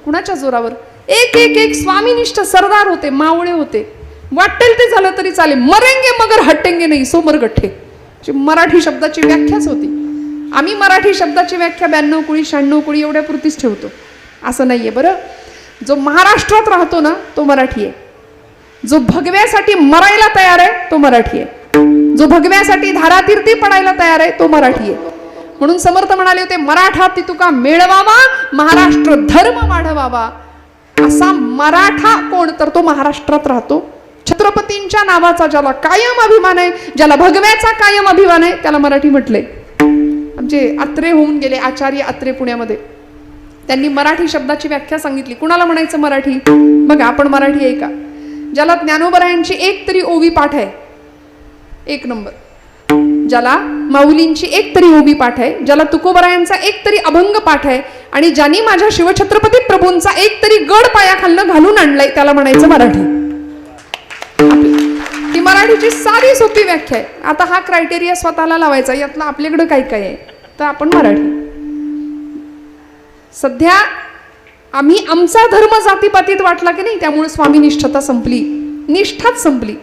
कुणाच्या जोरावर? एक एक एक स्वामीनिष्ठ सरदार होते, मावळे होते. वाटेल ते झालं तरी चालेल. मरेंगे मगर हटेंगे नाही, सोमर गठ्ठे, मराठी शब्दाची व्याख्याच होती. आम्ही मराठी शब्दाची व्याख्या 92 कुळी 96 कुळी एवढ्या पुरतीच ठेवतो. असं नाहीये बरं. जो महाराष्ट्रात राहतो ना तो मराठी आहे. जो भगव्यासाठी मरायला तयार आहे तो मराठी आहे. जो भगव्यासाठी धारातीर्थी पडायला तयार आहे तो मराठी आहे. म्हणून समर्थ म्हणाले होते, मराठा ती तुका मिळवावा, महाराष्ट्र धर्म वाढवावा. असा मराठा कोण? तर तो महाराष्ट्रात राहतो. छत्रपतींच्या नावाचा ज्याला कायम अभिमान आहे, ज्याला भगव्याचा कायम अभिमान आहे, त्याला मराठी म्हटले. आमचे आत्रे होऊन गेले आचार्य आत्रे पुण्यामध्ये. त्यांनी मराठी शब्दाची व्याख्या सांगितली. कुणाला म्हणायचं मराठी? बघा आपण मराठी आहे का? ज्याला ज्ञानोबरायांची एक तरी ओवी पाठ आहे, 1 नंबर. ज्याला माऊलींची एक तरी ओवी पाठ आहे, ज्याला तुकोबरायांचा एक तरी अभंग पाठ आहे, आणि ज्यांनी माझ्या शिवछत्रपती प्रभूंचा एक तरी गड पायाखालनं घालून आणलाय, त्याला म्हणायचं मराठी. ती मराठीची सारी सोपी व्याख्या आहे. आता हा क्रायटेरिया स्वतःला लावायचा. यातलं आपल्याकडं काय काय आहे तर आपण मराठी. सध्या आम्ही आमचा धर्म जातीपातीत वाटला की नाही, त्यामुळे स्वामी निष्ठता संपली, निष्ठाच संपली.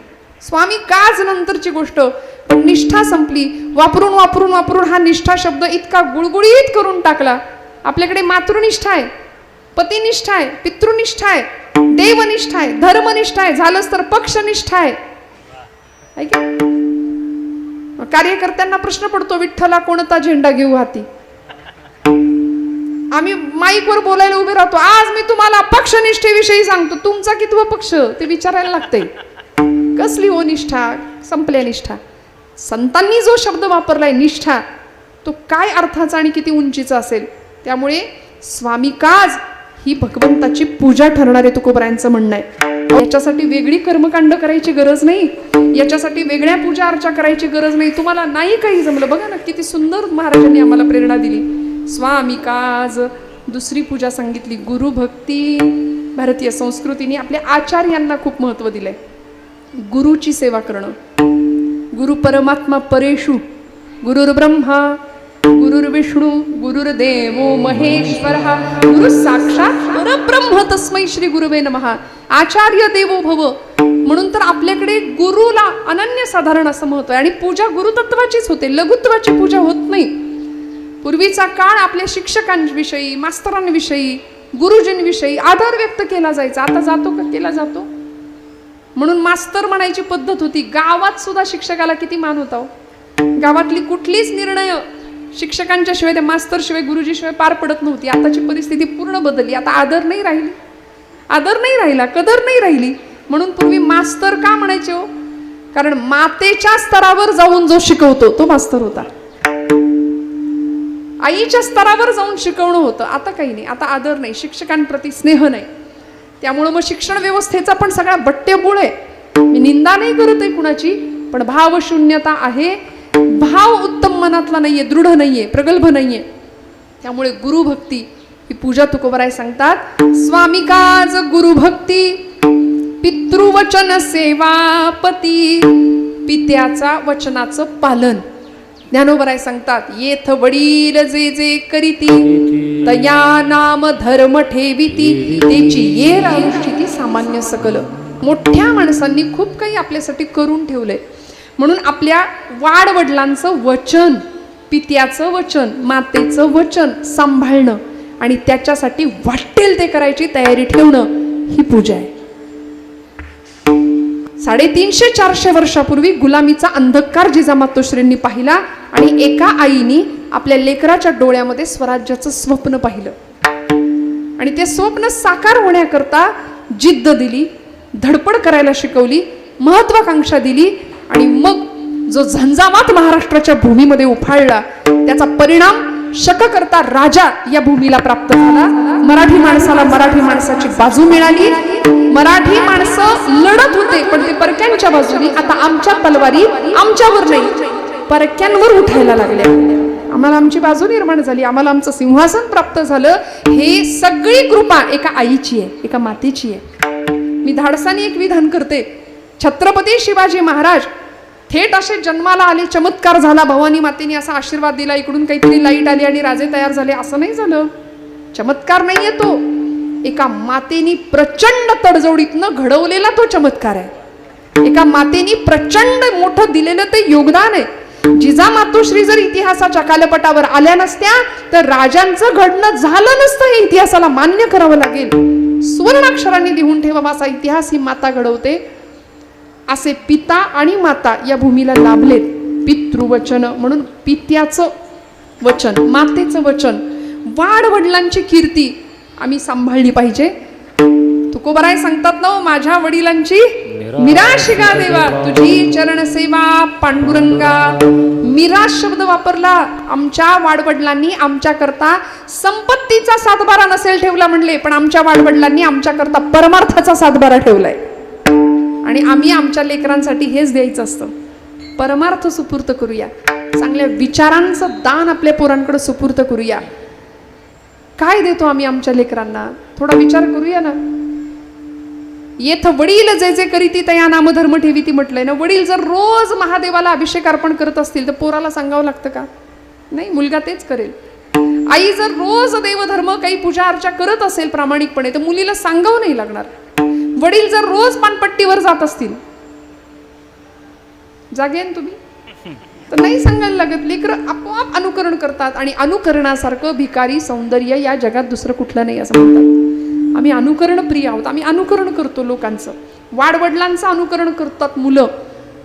स्वामी काज नंतरची गोष्ट, पण निष्ठा संपली. वापरून वापरून वापरून हा निष्ठा शब्द इतका गुळगुळीत करून टाकला. आपल्याकडे मातृनिष्ठा आहे, पतिनिष्ठा आहे, पितृनिष्ठा आहे, देवनिष्ठा आहे, धर्मनिष्ठा आहे, झालंच तर पक्षनिष्ठा आहे. कार्यकर्त्यांना प्रश्न पडतो, विठ्ठला कोणता झेंडा घेऊ हाती? आम्ही माईकवर बोलायला उभे राहतो. आज मी तुम्हाला पक्षनिष्ठेविषयी सांगतो. तुमचा कितवा पक्ष ते विचारायला लागते. कसली हो निष्ठा? संपल्या निष्ठा. संतांनी जो शब्द वापरलाय निष्ठा, तो काय अर्थाचा आणि किती उंचीचा असेल. त्यामुळे स्वामी काज ही भगवंताची पूजा ठरणारे तुकोबरायांचं म्हणणं आहे. याच्यासाठी वेगळी कर्मकांड करायची गरज नाही, याच्यासाठी वेगळ्या पूजा अर्चा करायची गरज नाही. तुम्हाला नाही काही जमलं, बघा ना किती सुंदर महाराजांनी आम्हाला प्रेरणा दिली. स्वामी काज. दुसरी पूजा सांगितली गुरुभक्ती. भारतीय संस्कृतीने आपल्या आचार्यांना खूप महत्व दिलंय. गुरुची सेवा करणं. गुरु परमात्मा परेषु, गुरुर्ब्रह्मा गुरुर्विष्णू गुरुर्देवो महेश्वरः, गुरु साक्षात परब्रह्म तस्मै श्री गुरुवे नमः. आचार्य देवो भव. म्हणून तर आपल्याकडे गुरुला अनन्यसाधारण असं महत्व आहे. आणि पूजा गुरुतत्वाचीच होते, लघुत्वाची पूजा होत नाही. पूर्वीचा काळ आपल्या शिक्षकांविषयी, मास्तरांविषयी, गुरुजींविषयी आदर व्यक्त केला जायचा. आता जातो का? केला जातो. म्हणून मास्तर म्हणायची पद्धत होती. गावात सुद्धा शिक्षकाला किती मान होता. गावातली कुठलीच निर्णय शिक्षकांच्या शिवाय, त्या मास्तर शिवाय, गुरुजी शिवाय पार पडत नव्हती. आताची परिस्थिती पूर्ण बदलली. आता आदर नाही राहिली, आदर नाही राहिला, कदर नाही राहिली. म्हणून पूर्वी मास्तर का म्हणायचे हो? कारण मातेच्या स्तरावर जाऊन जो शिकवतो तो मास्तर होता. आईच्या स्तरावर जाऊन शिकवणं होतं. आता काही नाही. आता आदर नाही, शिक्षकांप्रती स्नेह नाही. त्यामुळं मग शिक्षण व्यवस्थेचा पण सगळा बट्टेबोळ आहे. मी निंदा नाही करत आहे कुणाची, पण भावशून्यता आहे. भाव उत्तम मनातला नाहीये, दृढ नाहीये, प्रगल्भ नाहीये. त्यामुळे गुरुभक्ती ही पूजा तुकोबराय सांगतात, स्वामिकाज गुरुभक्ती पितृवचन सेवापती, पित्याचा वचनाचं पालन. ज्ञानोबराय सांगतात, येथ वडील जे जे करीती तया नाम धर्म ठेविती, त्याची ये रानुष्ठिती सामान्य सकल. मोठ्या माणसांनी खूप काही आपल्यासाठी करून ठेवलंय. म्हणून आपल्या वाडवडिलांचं वचन, पित्याचं वचन, मातेचं वचन सांभाळणं आणि त्याच्यासाठी वाटेल ते करायची तयारी ठेवणं ही पूजा आहे. 350-400 वर्षापूर्वी गुलामीचा अंधकार जिजामातोश्रींनी पाहिला आणि एका आईनी आपल्या लेकराच्या डोळ्यामध्ये स्वराज्याचं स्वप्न पाहिलं आणि ते स्वप्न साकार होण्याकरता जिद्द दिली, धडपड करायला शिकवली, महत्वाकांक्षा दिली आणि मग जो झंझावात महाराष्ट्राच्या भूमीमध्ये उफाळला त्याचा परिणाम शककर्ता राजा या भूमीला प्राप्त झाला. मराठी माणसाला मराठी माणसाची बाजू मिळाली. मराठी माणसं लढत होते पण ते परक्यांच्या बाजूने. आता आमच्या तलवारी आमच्यावर नाही, परक्यांवर उठायला लागल्या. आम्हाला आमची बाजू निर्माण झाली, आम्हाला आमचं सिंहासन प्राप्त झालं. हे सगळी कृपा एका आईची आहे, एका मातेची आहे. मी धाडसाने एक विधान करते. छत्रपती शिवाजी महाराज थेट असे जन्माला आले, चमत्कार झाला, भवानी मातेने असा आशीर्वाद दिला, इकडून काहीतरी लाईट आली आणि राजे तयार झाले, असं नाही झालं. चमत्कार नाहीये तो, एका मातेनी प्रचंड तडजोडीतनं घडवलेला तो चमत्कार आहे. एका मातेनी प्रचंड मोठं दिलेलं ते योगदान आहे. जिजामातोश्री जर इतिहासाच्या कालपटावर आल्या नसत्या तर राजांचं घडणं झालं नसतं. हे इतिहासाला मान्य करावं लागेल. सुवर्णाक्षरांनी लिहून ठेवा, असा इतिहास ही माता घडवते. असे पिता आणि माता या भूमीला लाभलेत. पितृवचन म्हणून पित्याचं वचन, मातेचं वचन, वाडवडिलांची कीर्ती आम्ही सांभाळली पाहिजे. तुकोबराय सांगतात ना, माझ्या वडिलांची मिराशिगा देवा, तुझी चरण सेवा पांडुरंगा. मिराश शब्द वापरला. आमच्या वाडवडिलांनी आमच्या करता संपत्तीचा सातबारा नसेल ठेवला म्हणले, पण आमच्या वाडवडिलांनी आमच्या करता परमार्थाचा सातबारा ठेवलाय. आणि आम्ही आमच्या लेकरांसाठी हेच द्यायचं असतं. परमार्थ सुपूर्त करूया, चांगल्या विचारांचं दान आपल्या पोरांकडे सुपूर्त करूया. काय देतो आम्ही आमच्या लेकरांना, थोडा विचार करूया ना. येथ वडील जे जे करीती तया नाम धर्म ठेवीती म्हटलंय ना. वडील जर रोज महादेवाला अभिषेक अर्पण करत असतील तर पोराला सांगावं लागतं का? नाही, मुलगा तेच करेल. आई जर रोज देवधर्म काही पूजा अर्चा करत असेल प्रामाणिकपणे तर मुलीला सांगावं नाही लागणार. वडील जर रोज पानपट्टीवर जात असतील, जागेन तुम्ही, तर नाही सांगायला लागत. लेकरं आपोआप अनुकरण करतात आणि अनुकरणासारखं भिकारी सौंदर्य या जगात दुसरं कुठलं नाही असं म्हणतात. आम्ही अनुकरण प्रिय आहोत, आम्ही अनुकरण करतो लोकांचं. वाडवडिलांचं अनुकरण करतात मुलं,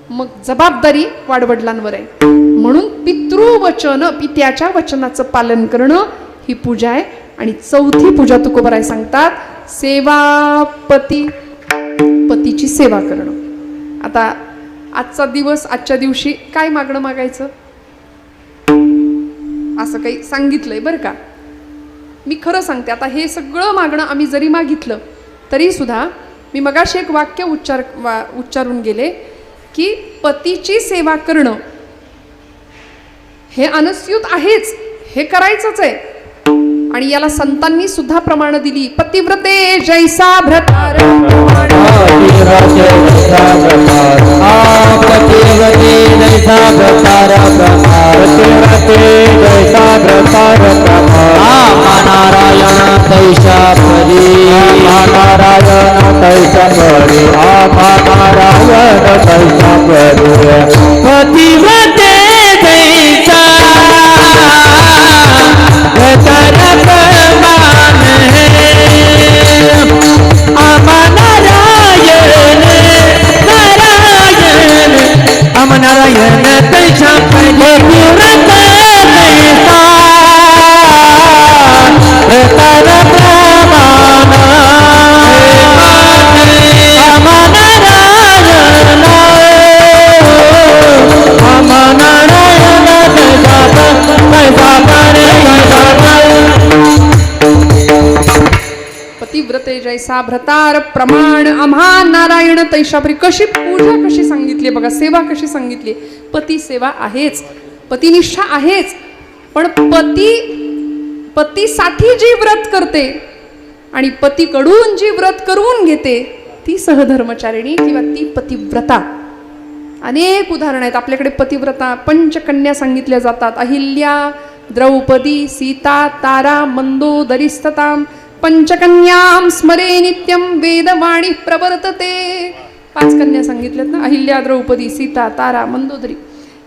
मग जबाबदारी वाडवडिलांवर आहे. म्हणून पितृवचन, पित्याच्या वचनाचं पालन करणं ही पूजा आहे. आणि चौथी पूजा तुकोबराय सांगतात, सेवापती, पतीची सेवा करणं. आता आजचा दिवस, आजच्या दिवशी काय मागणं मागायचं असं काही सांगितलंय बरं का. मी खरं सांगते, आता हे सगळं मागणं आम्ही जरी मागितलं तरी सुद्धा मी मगाशी एक वाक्य उच्चारून गेले की पतीची सेवा करणं हे अनुस्यूत आहेच, हे करायचंच आहे. आणि याला संतांनी सुद्धा प्रमाण दिली. पतिव्रते जैसा भ्रतार, नारायण तैशा परी, नारायण तैशा परी, नारायण तैशा परी. पतिव्रते जैसा भ्रतार प्रमाण है, नारायण नारायण तैशा परी. पतिव्रत तैसा भ्रतार प्रमाण, नारायण व्रते जैसा भ्रतार प्रमाण आम्हा नारायण तैशापरी. कशी पूजा कशी सांगितली बघा, सेवा कशी सांगितली. पती सेवा आहेच, पतिनिष्ठा आहेच, पण पतीसाठी जी व्रत करते आणि पतीकडून जी व्रत करून घेते ती सहधर्मचारिणी किंवा ती पतिव्रता. अनेक उदाहरण आहेत आपल्याकडे. पतिव्रता पंचकन्या सांगितल्या जातात. अहिल्या, द्रौपदी, सीता, तारा, मंदोदरीस्तताम पंचकन्यां स्मरे नित्यं वेदवाणी प्रवर्तते. 5 कन्या सांगितल्यात ना, अहिल्या, द्रौपदी, सीता, तारा, मंदोदरी.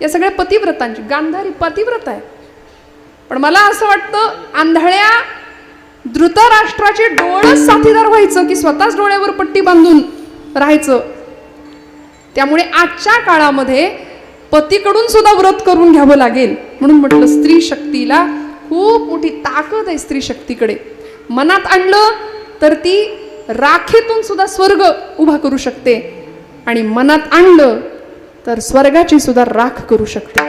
या सगळ्या पतिव्रतांची. गांधारी पतिव्रत आहे. पण मला असं वाटतं आंधळ्या धृतराष्ट्राचे डोळंच साथीदार व्हायचं की स्वतःच डोळ्यावर पट्टी बांधून राहायचं. त्यामुळे आजच्या काळामध्ये पतीकडून सुद्धा व्रत करून घ्यावं लागेल. म्हणून म्हटलं स्त्री शक्तीला खूप मोठी ताकद आहे. स्त्री शक्तीकडे मनात आणलं तर ती राखेतून सुद्धा स्वर्ग उभा करू शकते आणि मनात आणलं तर स्वर्गाची सुद्धा राख करू शकते.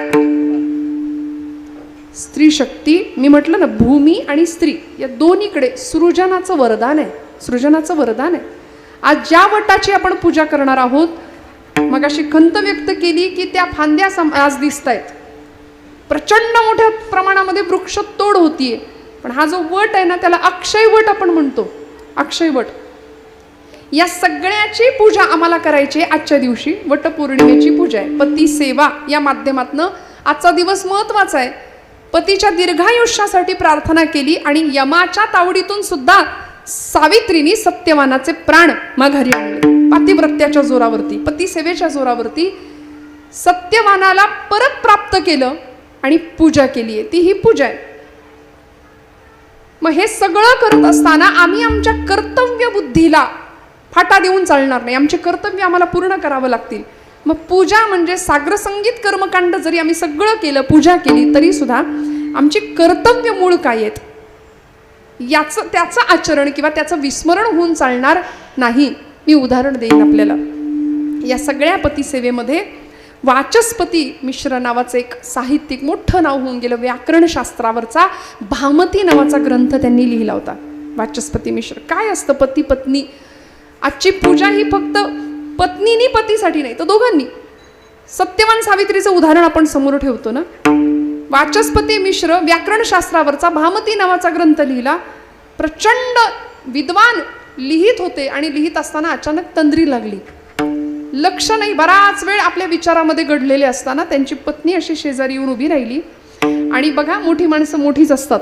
स्त्री शक्ती, मी म्हटलं ना, भूमी आणि स्त्री या दोन्हीकडे सृजनाचं वरदान आहे. सृजनाचं वरदान आहे. आज ज्या वटाची आपण पूजा करणार आहोत, मग अशी खंत व्यक्त केली की त्या फांद्या आज दिसत आहेत. प्रचंड मोठ्या प्रमाणामध्ये वृक्ष तोड होतीये. पण हा जो वट आहे ना, त्याला अक्षय वट आपण म्हणतो. अक्षय वट. या सगळ्याची पूजा आम्हाला करायची आजच्या दिवशी. वटपौर्णिमेची पूजा आहे. पती सेवा या माध्यमातनं आजचा दिवस महत्वाचा आहे. पतीच्या दीर्घायुष्यासाठी प्रार्थना केली आणि यमाच्या तावडीतून सुद्धा सावित्रीनी सत्यवानाचे प्राण माघारी आणले. पतिव्रत्याच्या जोरावरती, पतिसेवेच्या जोरावरती सत्यवानाला परत प्राप्त केलं आणि पूजा केली आहे. ती ही पूजा आहे. मग हे सगळं करत असताना आम्ही आमच्या कर्तव्य बुद्धीला फाटा देऊन चालणार नाही. आमचे कर्तव्य आम्हाला पूर्ण करावं लागतील. मग पूजा म्हणजे साग्रसंगीत कर्मकांड जरी आम्ही सगळं केलं, पूजा केली, तरी सुद्धा आमची कर्तव्य मूळ काय आहेत त्याचं आचरण किंवा त्याचं विस्मरण होऊन चालणार नाही. मी उदाहरण देईन आपल्याला. या सगळ्या पतिसेवेमध्ये वाचस्पती मिश्र नावाचं एक साहित्यिक, मोठं नाव होऊन गेलं, व्याकरणशास्त्रावरचा भामती नावाचा ग्रंथ त्यांनी लिहिला होता. वाचस्पती मिश्र. काय असतं पती पत्नी? आजची पूजा ही फक्त पत्नीनी पतीसाठी नाही तर दोघांनी. सत्यवान सावित्रीचं उदाहरण आपण समोर ठेवतो ना. वाचस्पती मिश्र व्याकरणशास्त्रावरचा भामती नावाचा ग्रंथ लिहिला. प्रचंड विद्वान लिहित होते आणि लिहित असताना अचानक तंद्री लागली. लक्ष नाही, बराच वेळ आपल्या विचारामध्ये गडलेले असताना त्यांची पत्नी अशी शेजारी येऊन उभी राहिली. आणि बघा, मोठी माणसं मोठीच असतात.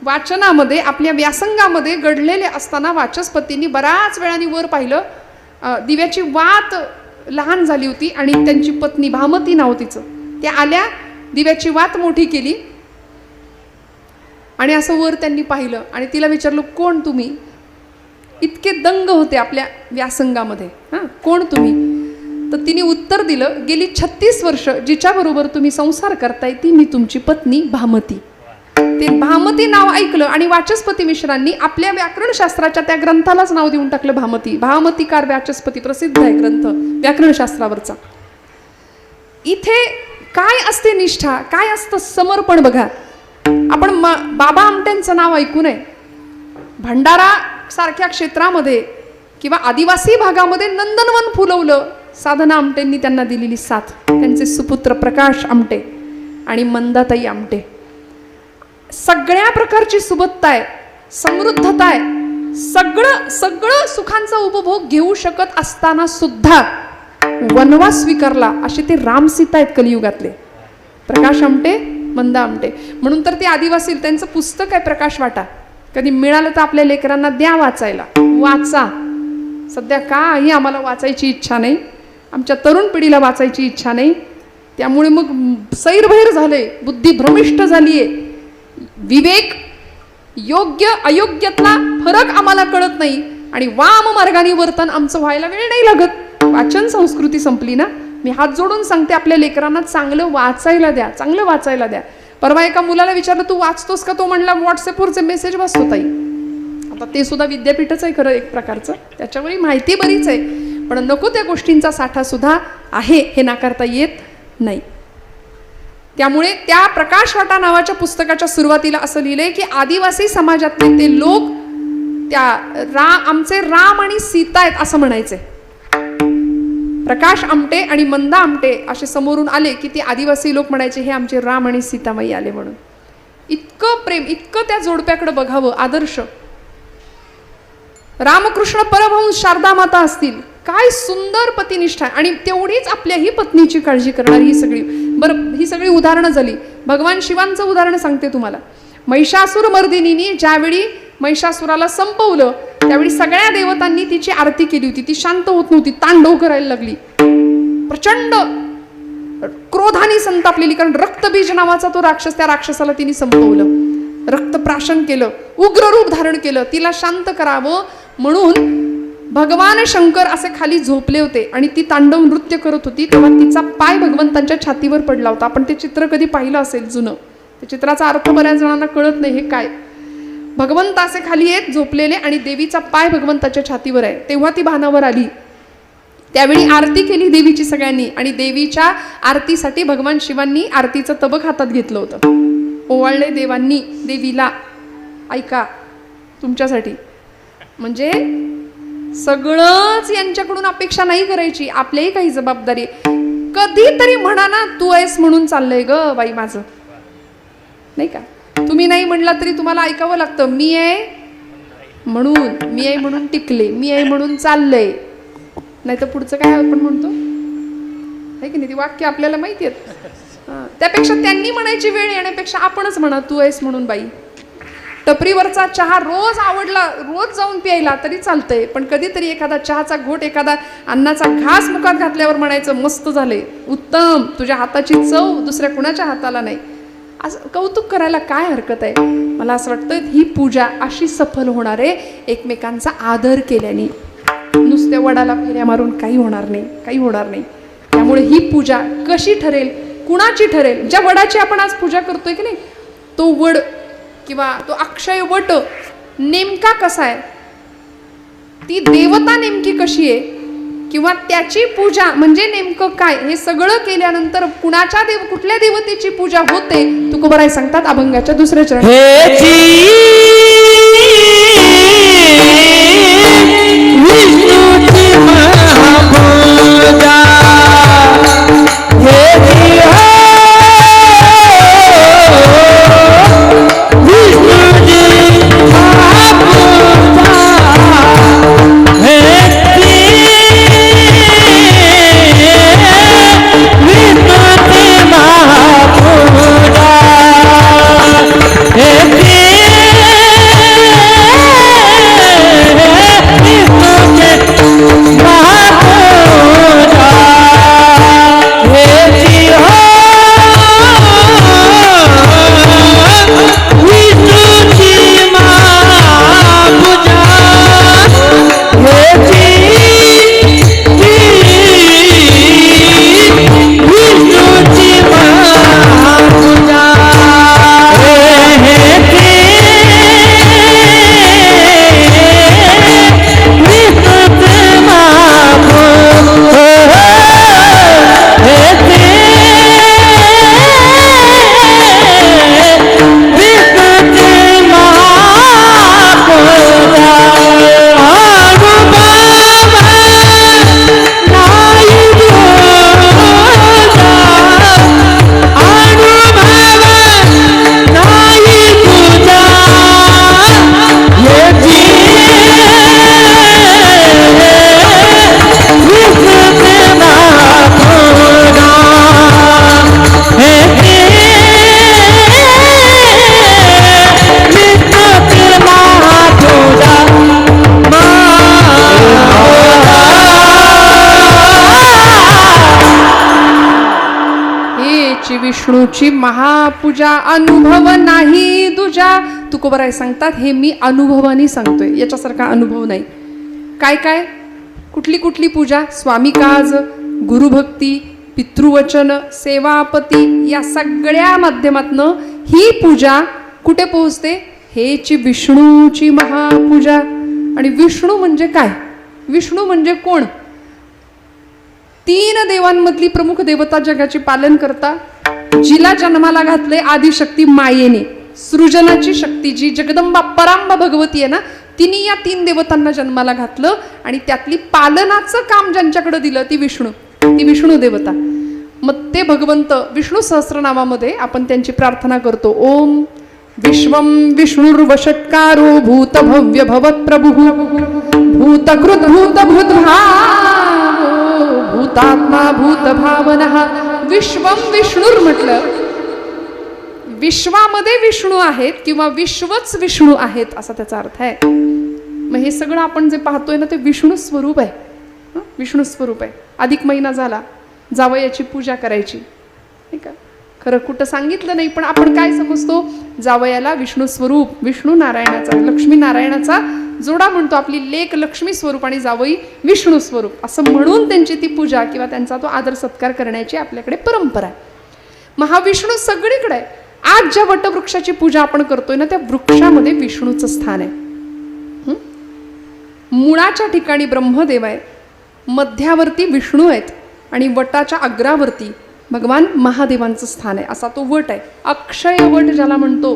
वाचनामध्ये आपल्या व्यासंगामध्ये गडलेले असताना वाचस्पतींनी बराच वेळाने वर पाहिलं. दिव्याची वात लहान झाली होती आणि त्यांची पत्नी, भामती नाव तिचं, त्या आल्या, दिव्याची वात मोठी केली आणि असं वर त्यांनी पाहिलं आणि तिला विचारलं, कोण तुम्ही? इतके दंग होते आपल्या व्यासंगामध्ये. कोण तुम्ही? तर तिने उत्तर दिलं, गेली 36 वर्ष जिच्याबरोबर तुम्ही संसार करताय ती मी तुमची पत्नी भामती. ते भामती नाव ऐकलं आणि वाचस्पती मिश्रांनी आपल्या व्याकरणशास्त्राच्या त्या ग्रंथालाच नाव देऊन टाकलं भामती. भामतीकार वाचस्पती प्रसिद्ध आहे ग्रंथ व्याकरणशास्त्रावरचा. इथे काय असते निष्ठा, काय असतं समर्पण बघा. आपण बाबा आमटेंचं नाव ऐकू नये. भंडारा सारख्या क्षेत्रामध्ये किंवा आदिवासी भागामध्ये नंदनवन फुलवलं साधना आमटेंनी त्यांना दिलेली साथ. त्यांचे सुपुत्र प्रकाश आमटे आणि मंदाताई आमटे. सगळ्या प्रकारची सुबत्ता आहे, समृद्धता आहे, सगळं सुखांचा उपभोग घेऊ शकत असताना सुद्धा वनवास स्वीकारला असे ते राम सीता आहेत कलियुगातले. प्रकाश आमटे, मंदा आमटे. म्हणून तर ते आदिवासी, त्यांचं पुस्तक आहे प्रकाश वाटा. कधी मिळालं तर आपल्या लेकरांना द्या वाचायला. वाचा. सध्या काही आम्हाला वाचायची इच्छा नाही, आमच्या तरुण पिढीला वाचायची इच्छा नाही. त्यामुळे मग सैरभैर झाले, बुद्धी भ्रमिष्ट झालीये. विवेक, योग्य अयोग्यातला फरक आम्हाला कळत नाही आणि वाम मार्गाने वर्तन आमचं व्हायला वेळ नाही लागत. वाचन संस्कृती संपली ना. मी हात जोडून सांगते, आपल्या लेकरांना चांगलं वाचायला द्या, चांगलं वाचायला द्या. परवा एका मुलाला विचारलं, तू वाचतोस का? तो म्हणला, व्हॉट्सअपवरचे मेसेज वाचतो ताई. आता ते सुद्धा विद्यापीठच आहे खरं एक प्रकारचं, त्याच्यावरही माहिती बरीच आहे, पण नको त्या गोष्टींचा साठा सुद्धा आहे, हे नाकारता येत नाही. त्यामुळे त्या प्रकाश वाटा नावाच्या पुस्तकाच्या सुरुवातीला असं लिहिलंय की आदिवासी समाजातले ते लोक त्या आमचे राम आणि सीता आहेत असं म्हणायचे. प्रकाश आमटे आणि मंदा आमटे असे समोरून आले की ते आदिवासी लोक म्हणायचे हे आमचे राम आणि सीतामाई आले म्हणून. इतकं प्रेम, इतकं त्या जोडप्याकडे बघावं. आदर्श रामकृष्ण परमहंस शारदा माता असतील, काय सुंदर पतिनिष्ठा आणि तेवढीच आपल्याही पत्नीची काळजी करणारी ही सगळी. बरं, ही सगळी उदाहरणं झाली. भगवान शिवांचं उदाहरण सांगते तुम्हाला. महिषासुर मर्दिनीने ज्यावेळी महिषासुराला संपवलं त्यावेळी सगळ्या देवतांनी तिची आरती केली होती. ती शांत होत नव्हती, तांडव करायला लागली, प्रचंड क्रोधाने संतापलेली. कारण रक्तबीज नावाचा तो राक्षस, त्या राक्षसाला तिने संपवलं, रक्तप्राशन केलं, उग्र रूप धारण केलं. तिला शांत करावं म्हणून भगवान शंकर असे खाली झोपले होते आणि ती तांडव नृत्य करत होती. तेव्हा तिचा पाय भगवंतांच्या छातीवर पडला होता. आपण ते चित्र कधी पाहिलं असेल जुनं, त्या चित्राचा अर्थ बऱ्याच जणांना कळत नाही हे काय. भगवंत असे खाली येत झोपलेले आणि देवीचा पाय भगवंताच्या छातीवर आहे. तेव्हा ती भानावर आली. त्यावेळी आरती केली देवीची सगळ्यांनी आणि देवीच्या आरतीसाठी भगवान शिवांनी आरतीचं तबक हातात घेतलं होतं. ओवाळले देवांनी देवीला. ऐका, तुमच्यासाठी म्हणजे सगळंच यांच्याकडून अपेक्षा नाही करायची, आपल्याही काही जबाबदारी. कधीतरी म्हणा ना, तू आहेस म्हणून चाललंय ग बाई माझं, नाही का. तुम्ही नाही म्हणला तरी तुम्हाला ऐकावं लागतं. मी आहे म्हणून, मी आहे म्हणून टिकले, मी आहे म्हणून चाललंय, नाही तर पुढचं काय आपण म्हणतो आहे की नाही. ती वाक्य आपल्याला माहिती आहेत. त्यापेक्षा त्यांनी म्हणायची वेळ येण्यापेक्षा आपणच म्हणा, तू आहेस म्हणून बाई. टपरीवरचा चहा रोज आवडला, रोज जाऊन प्यायला तरी चालतंय, पण कधीतरी एखादा चहाचा घोट, एखादा अन्नाचा घास मुखात घातल्यावर म्हणायचं मस्त झाले, उत्तम, तुझ्या हाताची चव दुसऱ्या कुणाच्या हाताला नाही, असं कौतुक करायला काय हरकत आहे. मला असं वाटतं ही पूजा अशी सफल होणार आहे एकमेकांचा आदर केल्याने. नुसत्या वडाला फेऱ्या मारून काही होणार नाही, काही होणार नाही. त्यामुळे ही पूजा कशी ठरेल, कुणाची ठरेल. ज्या वडाची आपण आज पूजा करतोय की नाही, तो वड किंवा तो अक्षय वट नेमका कसा आहे, ती देवता नेमकी कशी आहे, किंवा त्याची पूजा म्हणजे नेमकं काय, हे सगळं केल्यानंतर कुणाच्या कुठल्या देवतेची पूजा होते तुकोबाराय सांगतात अभंगाच्या दुसऱ्या चरणात. विष्णूची महापूजा अनुभव नाही तुझ्या. तुकोबाराय सांगतात हे मी अनुभवाने सांगतोय, याच्यासारखा अनुभव नाही. काय काय कुठली कुठली पूजा, स्वामी काज, गुरुभक्ती, पितृवचन, सेवापती, या सगळ्या माध्यमातनं ही पूजा कुठे पोहोचते, हेची विष्णूची महापूजा. आणि विष्णू म्हणजे काय, विष्णू म्हणजे कोण, 3 देवांमधली प्रमुख देवता, जगाची पालन करता, जिला जन्माला घातले आदिशक्ती मायेने, सृजनाची शक्ती जी जगदंबा परांबा भगवती आहे ना, तिने या 3 देवतांना जन्माला घातलं आणि त्यातली पालनाचं काम ज्यांच्याकडे दिलं ती विष्णू देवता. मग ते भगवंत विष्णू सहस्रनामामध्ये आपण त्यांची प्रार्थना करतो. ओम विश्वं विष्णुर्वषट्कारो भूत भव्य भवत प्रभु भूतकृत भूतभूतभावो भूतात्मा भूतभावनः. विश्वं विष्णुर म्हटलं, विश्वामध्ये विष्णू आहेत किंवा विश्वच विष्णू आहेत असा त्याचा अर्थ आहे. मग हे सगळं आपण जे पाहतोय ना ते विष्णू स्वरूप आहे. विष्णू स्वरूप आहे. अधिक महिना झाला, जावयाची पूजा करायची नाही का. खरं कुठं सांगितलं नाही, पण आपण काय समजतो, जावयाला विष्णू स्वरूप, विष्णू नारायणाचा, लक्ष्मी नारायणाचा जोडा म्हणतो. आपली लेक लक्ष्मी स्वरूप आणि जावई विष्णू स्वरूप असं म्हणून त्यांची ती पूजा किंवा त्यांचा तो आदर सत्कार करण्याची आपल्याकडे परंपरा आहे. महाविष्णू सगळीकडे आहे. आज ज्या वटवृक्षाची पूजा आपण करतोय ना त्या वृक्षामध्ये विष्णूचं स्थान आहे. मुळाच्या ठिकाणी ब्रह्मदेव आहे, मध्यावरती विष्णू आहेत आणि वटाच्या अग्रावरती भगवान महादेवांचं स्थान आहे. असा तो वट आहे. अक्षय वट ज्याला म्हणतो.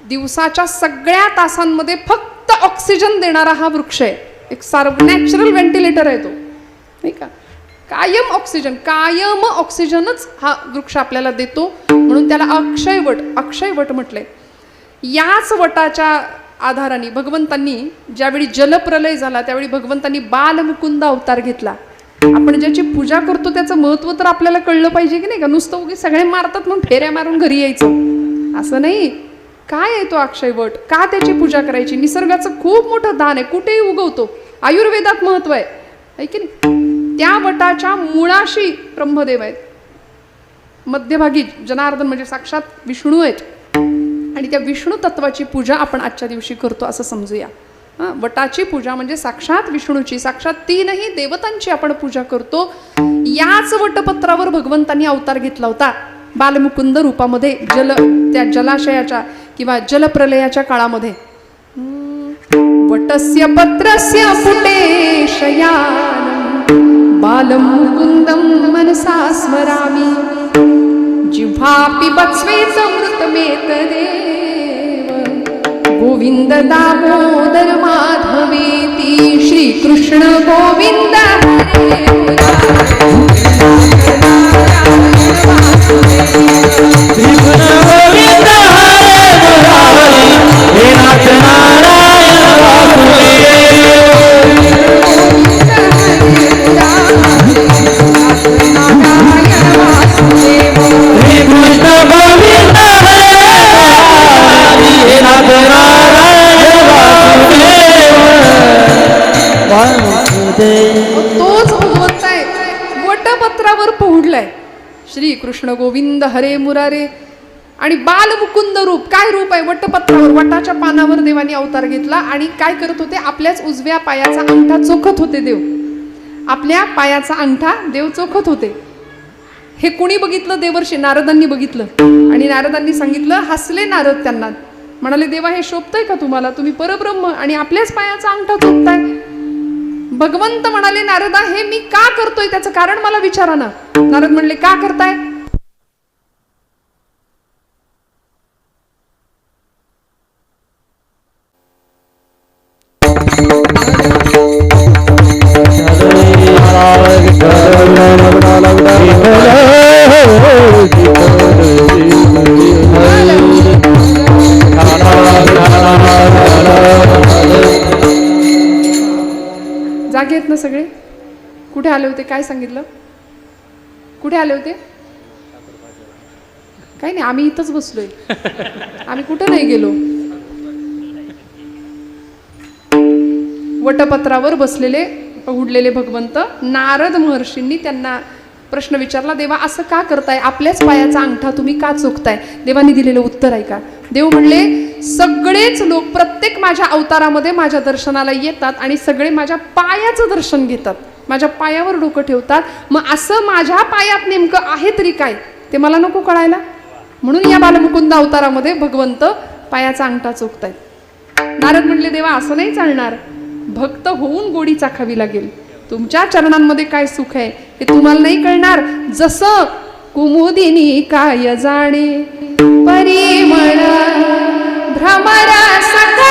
दिवसाच्या सगळ्या तासांमध्ये फक्त ऑक्सिजन देणारा हा वृक्ष आहे. एक नॅचरल व्हेंटिलेटर आहे तो नाही का. कायम ऑक्सिजनच हा वृक्ष आपल्याला देतो, म्हणून त्याला अक्षय वट म्हटलंय. याच वटाच्या आधाराने भगवंतांनी ज्यावेळी जलप्रलय झाला त्यावेळी भगवंतांनी बालमुकुंद अवतार घेतला. आपण ज्याची पूजा करतो त्याचं महत्व तर आपल्याला कळलं पाहिजे की नाही का. नुसतं उगी सगळे मारतात म्हणून फेऱ्या मारून घरी यायचं असं नाही. काय आहे तो अक्षय वट, का त्याची पूजा करायची. निसर्गाचं खूप मोठं दान आहे, कुठेही उगवतो. आयुर्वेदात महत्व आहे की नाही. त्या वटाच्या मुळाशी ब्रह्मदेव आहेत, मध्यभागी जनार्दन म्हणजे साक्षात विष्णू आहेत आणि त्या विष्णू तत्वाची पूजा आपण आजच्या दिवशी करतो असं समजूया. वटाची पूजा म्हणजे साक्षात विष्णूची, साक्षात 3ही देवतांची आपण पूजा करतो. याच वटपत्रावर भगवंतांनी अवतार घेतला होता बालमुकुंद रूपामध्ये त्या जलाशयाच्या किंवा जलप्रलयाच्या काळामध्ये. वटस्य पत्रस्य फुटे शयानं बालमुकुंदं मनसा स्मरामि जिह्वा पिबत् श्वेतमृतमेतदेव गोविंद दामोदर माधवेति श्रीकृष्ण गोविंद तोच भगवंत आहे वटपत्रावर पहुडलाय. श्री कृष्ण गोविंद हरे मुरारे. आणि बालमुकुंद रूप, काय रूप आहे. वटपत्रावर वटाच्या पानावर देवानी अवतार घेतला आणि काय करत होते, आपल्याच उजव्या पायाचा अंगठा चोखत होते देव. आपल्या पायाचा अंगठा देव चोखत होते. हे कुणी बघितलं, देवर्षी नारदांनी बघितलं आणि नारदांनी सांगितलं. हसले नारद त्यांना, म्हणाले देवा हे शोभतंय का तुम्हाला, तुम्ही परब्रह्म आणि आपल्याच पायाचा अंगठा चोखताय. भगवंत म्हणाले नारदा हे मी का करतोय त्याचं कारण मला विचारा ना. नारद म्हणले का करताय. जागे आहेत ना सगळे. कुठे आले होते, काय सांगितलं, कुठे आले होते. काही नाही, आम्ही इथंच बसलोय, आम्ही कुठं नाही गेलो. वटपत्रावर बसलेले उडलेले भगवंत नारद महर्षींनी त्यांना प्रश्न विचारला. देवा असं का करताय, आपल्याच पायाचा अंगठा तुम्ही का चोखताय. देवानी दिलेलं उत्तर ऐका. देव म्हणले सगळेच लोक प्रत्येक माझ्या अवतारामध्ये माझ्या दर्शनाला येतात आणि सगळे माझ्या पायाचं दर्शन घेतात, माझ्या पायावर डोकं ठेवतात. मग असं माझ्या पायात नेमकं आहे तरी काय ते मला नको कळायला. म्हणून या बालमुकुंद अवतारामध्ये भगवंत पायाचा अंगठा चोखतायत. नारद म्हणले देवा असं नाही चालणार, भक्त होऊन गोडी चाखावी लागेल. तुमच्या चरणांमध्ये काय सुख आहे हे तुम्हाला नाही कळणार. जसं कुमुदिनी काय जाणे परिमळ भ्रमर सकळ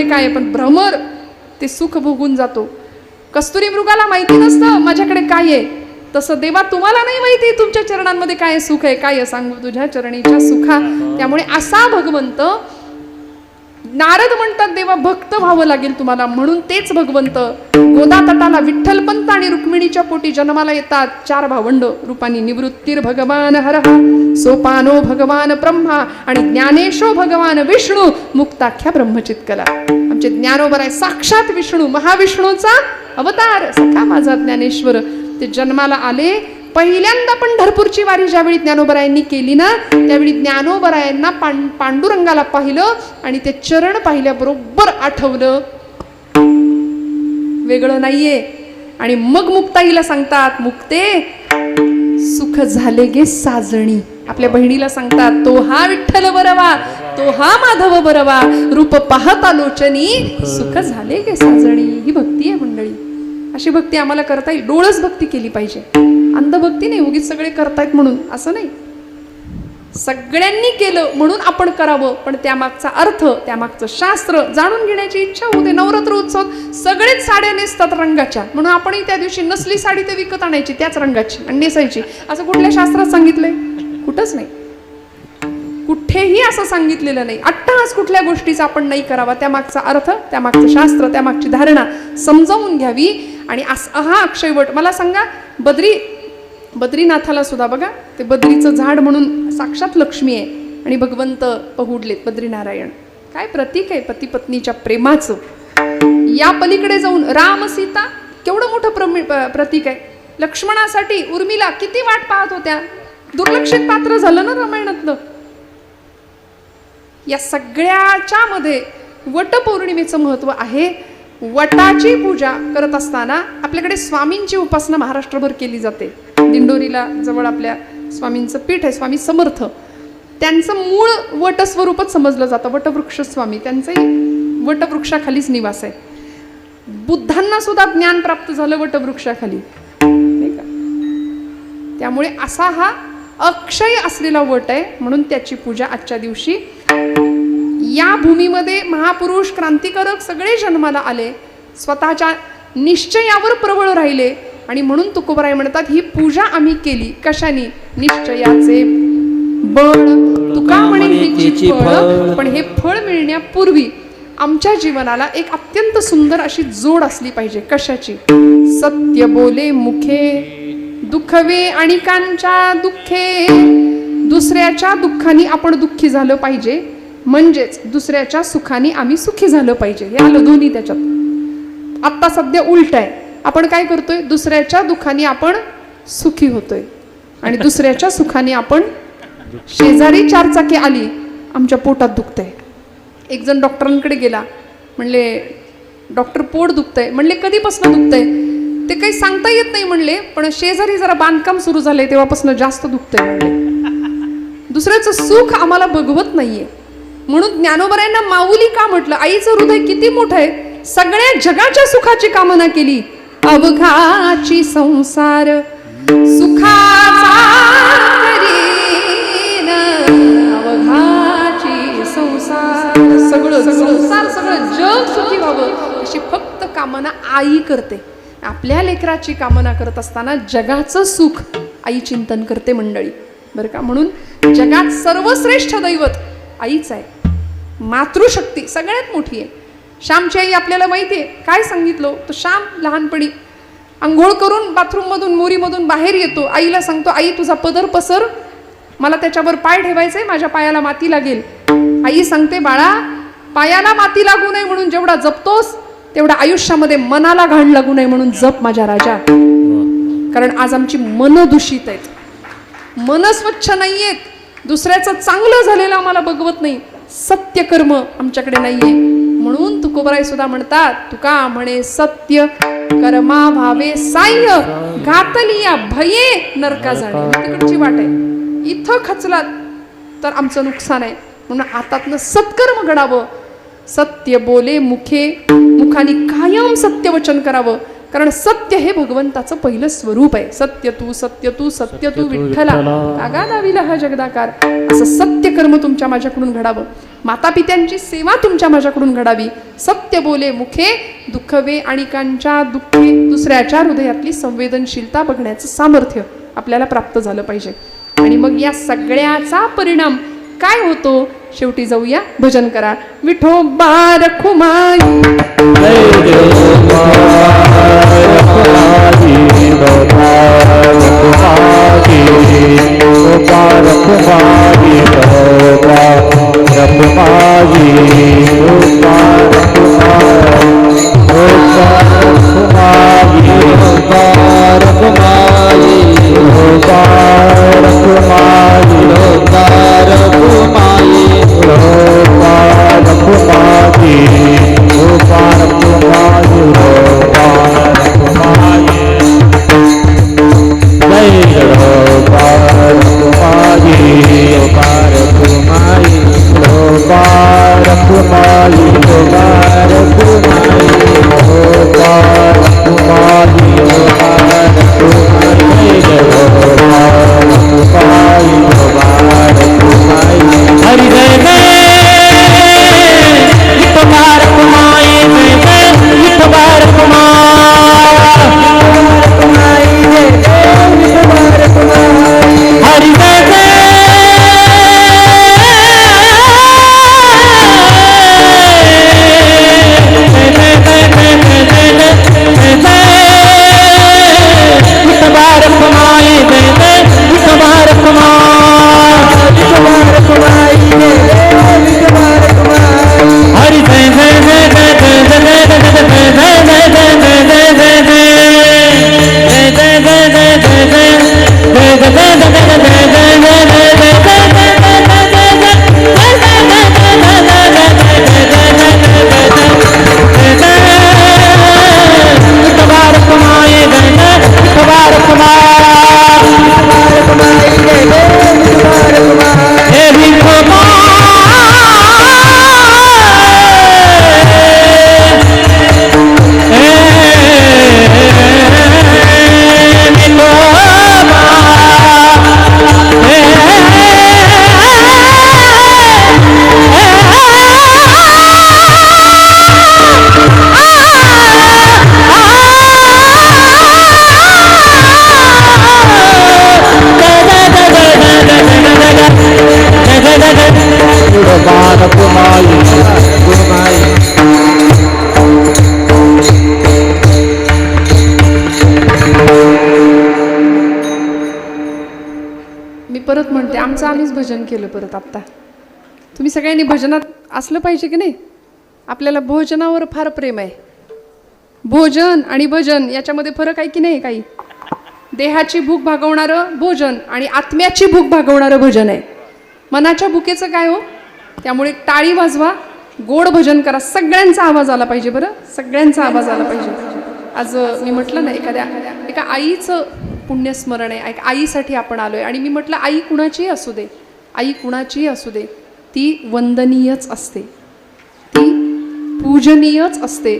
माझ्याकडे काय आहे, पण भ्रमर ते सुख भोगून जातो. कस्तुरी मृगाला माहिती नसतं माझ्याकडे काय आहे, तसं देवा तुम्हाला नाही माहिती तुमच्या चरणांमध्ये काय सुख आहे. काय सांगू तुझ्या चरणीच्या सुखा. त्यामुळे असा भगवंत, नारद म्हणतात देवा भक्त व्हावं लागेल तुम्हाला, म्हणून तेच भगवंत गोदा तटाला विठ्ठलपंत आणि रुक्मिणीच्या पोटी जन्माला येतात. 4 भावंड रूपानी. निवृत्तीर भगवान हरहा, सोपानो भगवान ब्रह्मा आणि ज्ञानेशो भगवान विष्णू, मुक्ताख्या ब्रह्मचित्कला. आमचे ज्ञानोबर आहे साक्षात विष्णू, महाविष्णूचा अवतार सखा माझा ज्ञानेश्वर. ते जन्माला आले. पहिल्यांदा पंढरपूरची वारी ज्यावेळी ज्ञानोबरायांनी केली ना, त्यावेळी ज्ञानोबरायांना पांडुरंगाला पाहिलं आणि ते चरण पाहिल्याबरोबर आठवलं वेगळं नाहीये. आणि मग मुक्ताईला सांगतात, मुक्ते सुख झाले गे साजणी. आपल्या बहिणीला सांगतात, तो हा विठ्ठल बरवा, तो हा माधव बरवा, रूप पाहता लोचनी सुख झाले गे साजणी. ही भक्ती आहे मंडळी. अशी भक्ती आम्हाला करता येईल. डोळस भक्ती केली पाहिजे, अंधभक्ती नाही. उगीच सगळे करतायत म्हणून असं नाही. सगळ्यांनी केलं म्हणून आपण करावं, पण त्यामागचा अर्थ, त्यामागचं शास्त्र जाणून घेण्याची इच्छा होते. नवरात्र उत्सव सगळेच साड्या नेसतात रंगाच्या, म्हणून आपणही त्या दिवशी नसली साडी ते विकत आणायची त्याच रंगाची आणि नेसायची. असं कुठल्या शास्त्रात सांगितलंय? कुठंच नाही. कुठेही असं सांगितलेलं नाही. अट्टहास कुठल्या गोष्टीचा आपण नाही करावा. त्यामागचा अर्थ, त्यामागचं शास्त्र, त्यामागची धारणा समजावून घ्यावी. आणि हा अक्षयवट मला सांगा, बद्रीनाथाला सुद्धा बघा, ते बद्रीचं झाड म्हणून साक्षात लक्ष्मी आहे आणि भगवंत पहुडलेत बद्रीनारायण. काय प्रतीक आहे पती पत्नीच्या प्रेमाचं. या पलीकडे जाऊन राम सीता केवढं मोठं प्रतीक आहे. लक्ष्मणासाठी उर्मिला किती वाट पाहत होत्या, दुर्लक्षित पात्र झालं ना रामायणातलं. या सगळ्याच्या मध्ये वटपौर्णिमेचं महत्व आहे. वटाची पूजा करत असताना आपल्याकडे स्वामींची उपासना महाराष्ट्रभर केली जाते. दिंडोरीला जवळ आपल्या स्वामींचं पीठ आहे, स्वामी समर्थ. त्यांचं मूळ वट स्वरूपच समजलं जातं, वटवृक्ष स्वामी. त्यांचंही वटवृक्षाखालीच निवास आहे. बुद्धांना सुद्धा ज्ञान प्राप्त झालं वटवृक्षाखाली, नाही का. त्यामुळे असा हा अक्षय असलेला वट आहे, म्हणून त्याची पूजा आजच्या दिवशी. या भूमीमध्ये महापुरुष क्रांतिकारक सगळे जन्माला आले, स्वतःच्या निश्चयावर प्रबळ राहिले आणि म्हणून तुकोबराय म्हणतात, ही पूजा आम्ही केली कशानी? निश्चयाचे बळ. तुका म्हणे हिची फळ, पण हे फळ मिळण्यापूर्वी आमच्या जीवनाला एक अत्यंत सुंदर अशी जोड असली पाहिजे. कशाची? सत्य बोले मुखे, दुःखवे आणि कांच्या दुःखे. दुसऱ्याच्या दुःखाने आपण दुःखी झालं पाहिजे, म्हणजेच दुसऱ्याच्या सुखाने आम्ही सुखी झालं पाहिजे. हे आलं दोन्ही त्याच्यात. आता सध्या उलट आहे. आपण काय करतोय? दुसऱ्याच्या दुःखाने आपण सुखी होतोय आणि दुसऱ्याच्या सुखाने आपण, शेजारी 4 चाकी आली, आमच्या पोटात दुखतंय. एक जण डॉक्टरांकडे गेला, म्हणले डॉक्टर पोट दुखतंय. म्हणले कधीपासून दुखतंय? ते काही सांगता येत नाही म्हणले, पण शेजारी जरा बांधकाम सुरू झालंय तेव्हापासून जास्त दुखतंय म्हणले. दुसऱ्याचं सुख आम्हाला बघवत नाहीये. म्हणून ज्ञानोबरायांना माऊली का म्हटलं? आईचं हृदय किती मोठं आहे. सगळ्या जगाच्या सुखाची कामना केली. अवघाची संसार सुखाचा करीन, अवघाची संसार, सगळं संसार, सगळं जग सुखी व्हावं अशी फक्त कामना आई करते. आपल्या लेकराची कामना करत असताना जगाचं सुख आई चिंतन करते मंडळी, बरं का. म्हणून जगात सर्वश्रेष्ठ दैवत आईच आहे. मातृशक्ती सगळ्यात मोठी आहे. श्यामची आई आपल्याला माहिती आहे काय सांगितलं. तो श्याम लहानपणी आंघोळ करून बाथरूममधून मोरीमधून बाहेर येतो. आईला सांगतो, आई तुझा पदर पसर, मला त्याच्यावर पाय ठेवायचंय, माझ्या पायाला माती लागेल. आई सांगते, बाळा पायाला माती लागू नये म्हणून जेवढा जपतोस तेवढा आयुष्यामध्ये मनाला घाण लागू नये म्हणून जप माझ्या राजा. कारण आज आमची मन दूषित आहेत, मन स्वच्छ नाहीयेत. दुसऱ्याचं चांगलं झालेलं आम्हाला बघवत नाही, सत्य कर्म आमच्याकडे नाहीये. म्हणून तुकोबराय सुद्धा म्हणतात, तुका म्हणे सत्य कर्मा भावे साह्य, घातलिया भये नरका जाणे. तिकडची वाट आहे, इथं खचलात तर आमचं नुकसान आहे. म्हणून हातातनं सत्कर्म घडावं. सत्य बोले मुखे, मुखाने कायम सत्य वचन करावं. कारण सत्य हे भगवंताचं पहिलं स्वरूप आहे. सत्य तू सत्य तू सत्य तू विठ्ठला कागा दाविला हा जगदाकार. असं सत्य कर्म तुमच्या माझ्याकडून घडावं. माता पित्यांची सेवा तुमच्या माझ्याकडून घडावी. सत्य बोले मुखे दुःखवे आणिकांच्या दुःखे. दुसऱ्याच्या हृदयातली संवेदनशीलता बघण्याचं सामर्थ्य आपल्याला प्राप्त झालं पाहिजे. आणि मग या सगळ्याचा परिणाम काय होतो शेवटी जाऊया भजन करा. विठोबा रखुमाई परत म्हणते आमचं आम्हीच भजन केलं परत. आत्ता तुम्ही सगळ्यांनी भजनात असलं पाहिजे की नाही. आपल्याला भोजनावर फार प्रेम आहे. भोजन आणि भजन याच्यामध्ये फरक आहे की नाही. काही देहाची भूक भागवणारं भोजन आणि आत्म्याची भूक भागवणारं भजन आहे. मनाच्या भुकेचं काय हो. त्यामुळे टाळी वाजवा, गोड भजन करा. सगळ्यांचा आवाज आला पाहिजे. बरं सगळ्यांचा आवाज आला पाहिजे. आज मी म्हटलं ना एका आईचं पुण्यस्मरण आहे. एक आईसाठी आपण आलोय. आणि मी म्हटलं आई कुणाचीही असू दे, आई कुणाचीही असू दे, ती वंदनीयच असते, ती पूजनीयच असते.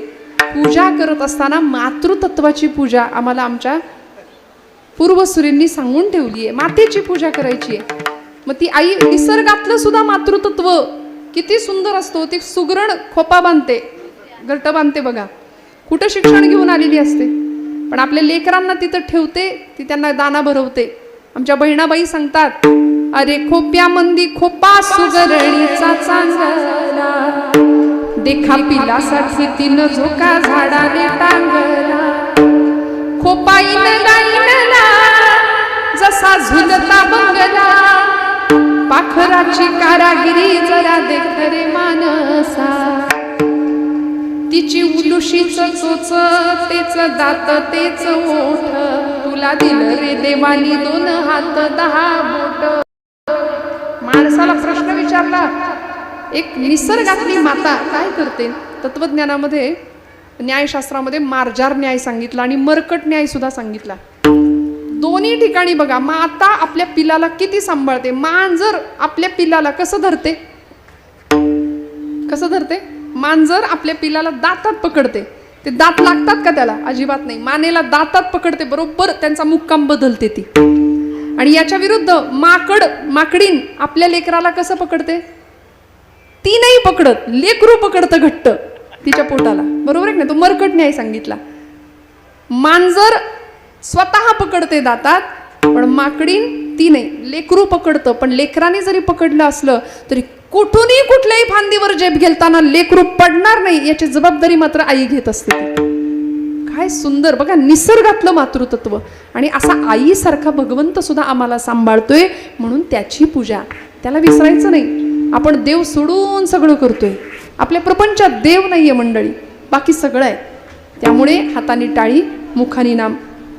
पूजा करत असताना मातृतत्वाची पूजा आम्हाला आमच्या पूर्वसुरींनी सांगून ठेवली आहे. मातेची पूजा करायची आहे. मग ती आई निसर्गातलं सुद्धा मातृतत्व किती सुंदर असतो. ती सुगरण खोपा बांधते, घरट बांधते बघा. कुठं शिक्षण घेऊन आलेली असते, पण आपल्या लेकरांना तिथं ठेवते. ती त्यांना दाना भरवते. आमच्या बहिणाबाई सांगतात, अरे खोप्या मंदी खोपा सुगरणीचा चांगला, देखा पिलासाठी तिनं झोका झाडाने टांगला. खोपाईन गाईनला जसा झुलता बंगला, पाखराची कारागिरी जरा देख रे मानसा. तिची उलुशीच चोच तेच दात तेच ओठ, तुला दिलं रे देवानी 2 हात 10 बोट. माणसाला प्रश्न विचारला, एक निसर्गातली माता काय करते. तत्वज्ञानामध्ये न्यायशास्त्रामध्ये मार्जार न्याय सांगितला आणि मरकट न्याय सुद्धा सांगितला. दोन्ही ठिकाणी बघा, माता आपल्या पिलाला किती सांभाळते. मांजर आपल्या पिलाला कसं धरते, कसं धरते. मांजर आपल्या पिलाला दातात पकडते. ते दात लागतात का त्याला? अजिबात नाही. मानेला दातात पकडते, बरोबर त्यांचा मुक्काम बदलते ती. आणि याच्या विरुद्ध माकडीन आपल्या लेकराला कसं पकडते? ती नाही पकडत, लेकरू पकडतं घट्ट तिच्या पोटाला, बरोबर आहे ना? तो मरकट न्याय सांगितला. मांजर स्वतः पकडते दातात, पण माकडीन ती नाही, लेकरू पकडतं. पण लेकराने जरी पकडलं असलं तरी कुठूनही कुठल्याही फांदीवर जेब घेताना लेकरू पडणार नाही याची जबाबदारी मात्र आई घेत असते. काय सुंदर बघा निसर्गातलं मातृतत्व. आणि असा आईसारखा भगवंत सुद्धा आम्हाला सांभाळतोय, म्हणून त्याची पूजा, त्याला विसरायचं नाही. आपण देव सोडून सगळं करतोय. आपल्या प्रपंचात देव नाहीये मंडळी, बाकी सगळं आहे. त्यामुळे हाताने टाळी, मुखाने नाम,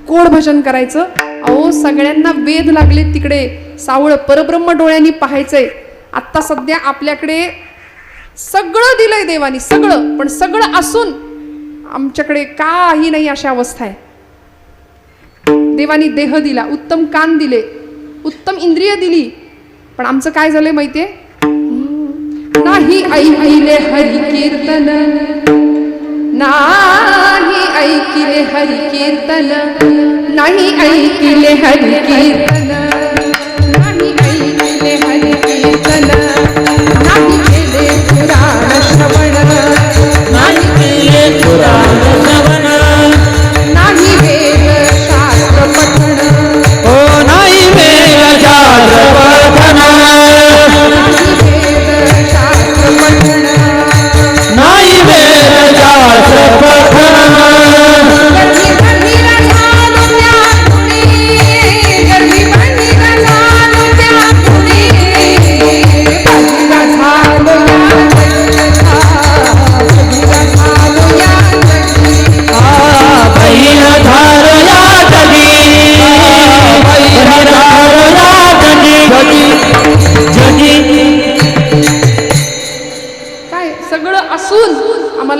कोड भजन करायचं. अहो सगळ्यांना वेध लागले तिकडे, सावळ परब्रह्म डोळ्यांनी पाहायचंय. आत्ता सध्या आपल्याकडे सगळं दिलंय देवानी, सगळं, पण सगळं असून आमच्याकडे काही नाही अशा अवस्था आहे. देवानी देह दिला, उत्तम कान दिले, उत्तम इंद्रिय दिली, पण आमचं काय झालंय माहितीये? नाही ऐकिले हरी कीर्तन, नाही ऐकिले हरी कीर्तन, नाही ऐकिले हरी कीर्तन, नाही ऐकिले हरी कीर्तन, नाही केले पुराण श्रवण, नाही केले पुराण श्रवण, नाही वेद शास्त्र पठण, ओ नाही वेद शास्त्र पठण, नाही वेद शास्त्र पठण,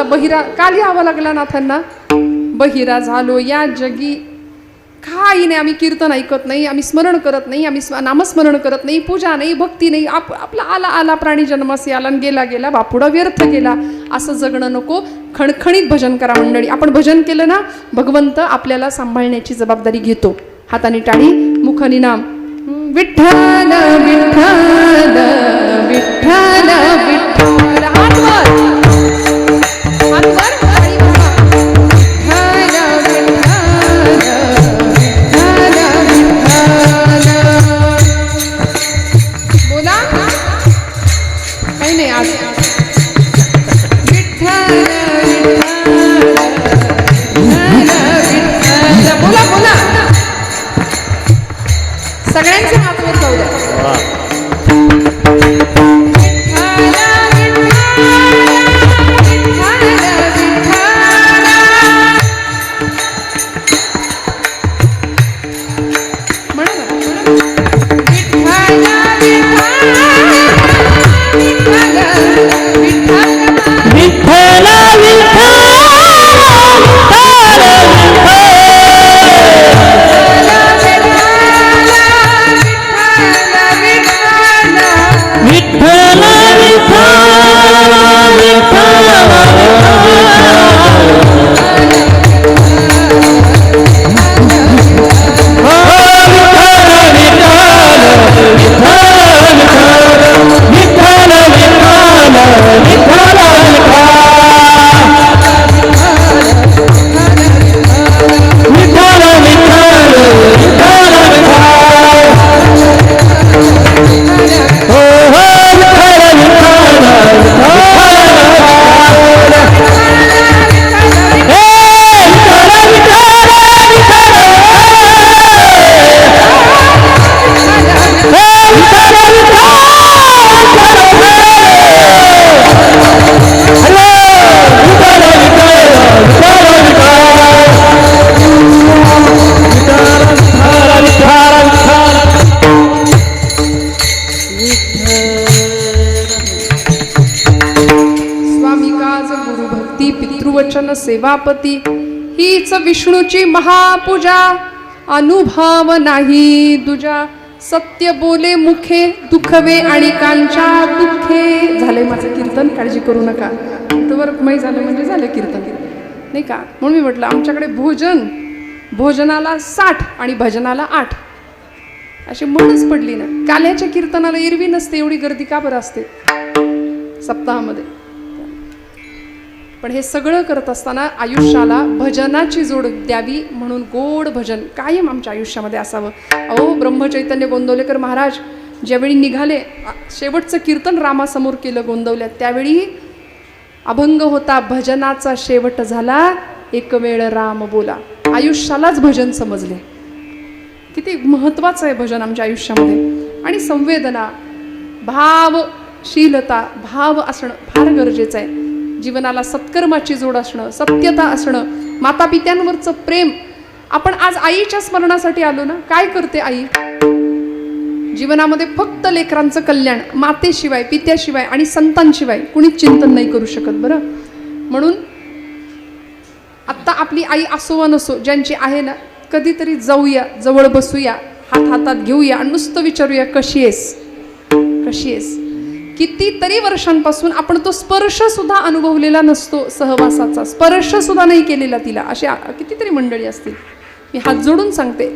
बहिरा काल यावं लागला नाथांना. बहिरा झालो या जगी, काही नाही. आम्ही कीर्तन ऐकत नाही, आम्ही स्मरण करत नाही, आम्ही नामस्मरण करत नाही, पूजा नाही, भक्ती नाही. आपला आला आला प्राणी जन्मासी आला आणि गेला गेला, बापुडा व्यर्थ गेला. असं जगणं नको. खणखणीत भजन करा मंडळी. आपण भजन केलं ना, भगवंत आपल्याला सांभाळण्याची जबाबदारी घेतो. हाताने टाळी, मुखाने नाम. विठ्ठल विठ्ठल विठ्ठल विठ्ठल. हात वर. बोला काही नाही. आज बोला बोला, सगळ्यांचे हात वर जाऊ द्या. सेवापती हीच विष्णूची महापूजा. अनुभव नाही दुजा, सत्य बोले मुखे, दुखवे आणि कांच्या दुःखे. झालंय माझं कीर्तन, काळजी करू नका. वर मै झालं म्हणजे झालं कीर्तन. नाही का. म्हणून मी म्हटलं आमच्याकडे भोजनाला 60 आणि भजनाला 8 अशी म्हणच पडली ना. काल्याच्या कीर्तनाला एरवी नसते एवढी गर्दी का बरं असते सप्ताहामध्ये. पण हे सगळं करत असताना आयुष्याला भजनाची जोड द्यावी म्हणून गोड भजन कायम आमच्या आयुष्यामध्ये असावं. अहो ब्रह्मचैतन्य गोंदवलेकर महाराज ज्यावेळी निघाले, शेवटचं कीर्तन रामासमोर केलं गोंदवल्यात, त्यावेळी अभंग होता भजनाचा शेवट झाला एक वेळ राम बोला. आयुष्यालाच भजन समजले. किती महत्वाचं आहे भजन आमच्या आयुष्यामध्ये. आणि संवेदना, भावशीलता, भाव असणं फार गरजेचं आहे. जीवनाला सत्कर्माची जोड असणं, सत्यता असणं, माता पित्यांवरचं प्रेम. आपण आज आईच्या स्मरणासाठी आलो ना. काय करते आई जीवनामध्ये? फक्त लेकरांचं कल्याण. मातेशिवाय, पित्याशिवाय आणि संतांशिवाय कुणीच चिंतन नाही करू शकत बरं. म्हणून आत्ता आपली आई असो वा नसो, ज्यांची आहे ना, कधीतरी जाऊया, जवळ बसूया, हात हातात घेऊया आणि नुसतं विचारूया कशी आहेस, कशी आहेस. कितीतरी वर्षांपासून आपण तो स्पर्श सुद्धा अनुभवलेला नसतो, सहवासाचा स्पर्श सुद्धा नाही केलेला तिला. अशा कितीतरी मंडळी असतील. मी हात जोडून सांगते,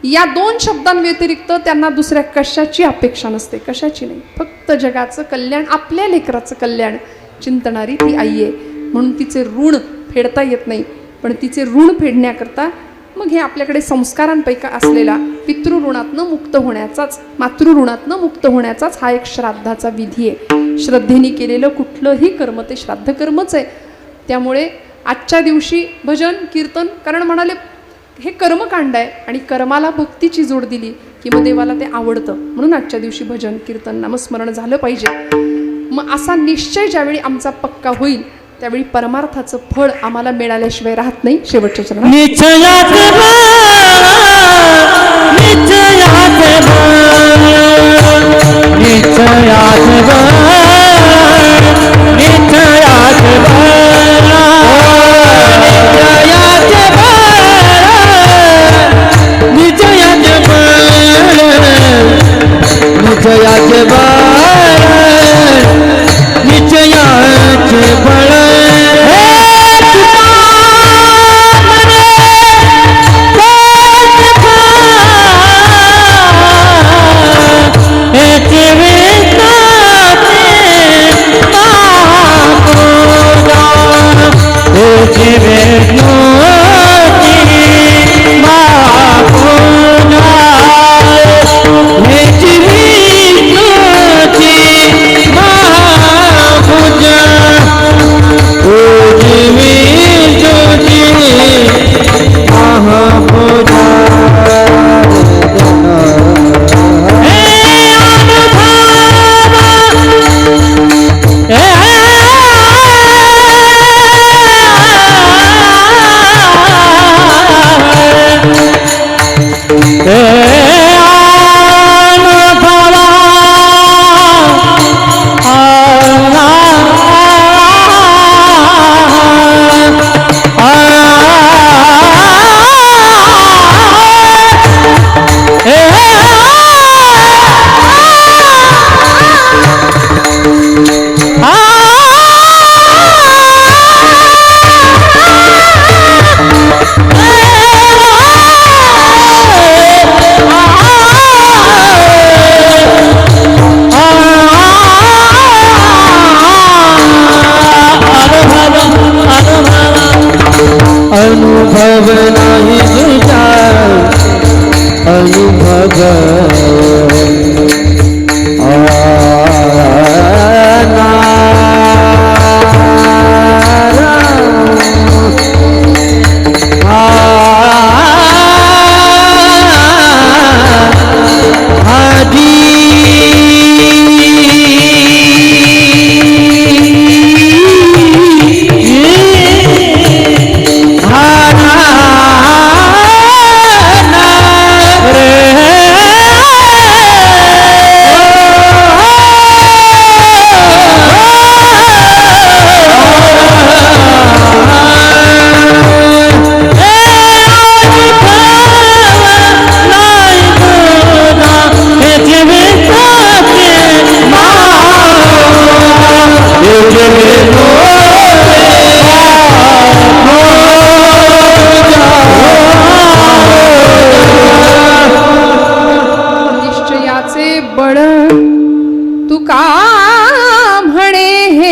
या 2 शब्दांव्यतिरिक्त त्यांना दुसऱ्या कशाची अपेक्षा नसते, कशाची नाही. फक्त जगाचं कल्याण, आपल्या लेकराचं कल्याण चिंतणारी ती आई आहे. म्हणून तिचे ऋण फेडता येत नाही. पण तिचे ऋण फेडण्याकरता मग हे आपल्याकडे संस्कारांपैकी असलेला पितृऋणातनं मुक्त होण्याचाच, मातृऋणातनं मुक्त होण्याचाच हा एक श्राद्धाचा विधी आहे. श्रद्धेने केलेलं कुठलंही कर्म ते श्राद्ध कर्मच आहे. त्यामुळे आजच्या दिवशी भजन कीर्तन, कारण म्हणाले हे कर्मकांड आहे आणि कर्माला भक्तीची जोड दिली की मग देवाला ते आवडतं. म्हणून आजच्या दिवशी भजन कीर्तन नामस्मरण झालं पाहिजे. मग असा निश्चय ज्यावेळी आमचा पक्का होईल त्यावेळी परमार्थाचं फळ आम्हाला मिळाल्याशिवाय राहत नाही. शेवटच्या चरणात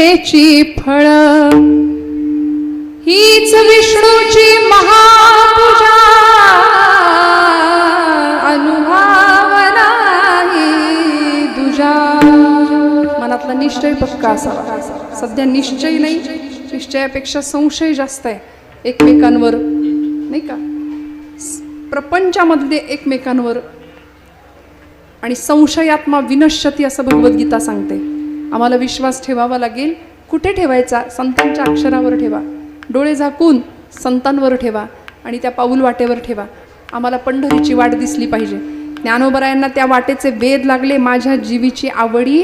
निष्ठेची फळ हीच विष्णूची महापूजा अनुभवना ही दुजा. मनातला निश्चय पक्का असावा. सध्या निश्चय नाही, निश्चयापेक्षा संशय जास्त आहे एकमेकांवर, नाही का, प्रपंचामधले एकमेकांवर. आणि संशयात्मा विनश्यती असं भगवद्गीता सांगते. आम्हाला विश्वास ठेवावा लागेल. कुठे ठेवायचा? संतांच्या अक्षरावर ठेवा. डोळे झाकून संतांवर ठेवा आणि त्या पाऊल वाटेवर ठेवा. आम्हाला पंढरीची वाट दिसली पाहिजे. ज्ञानोबरायांना त्या वाटेचे वेध लागले. माझ्या जीवीची आवडी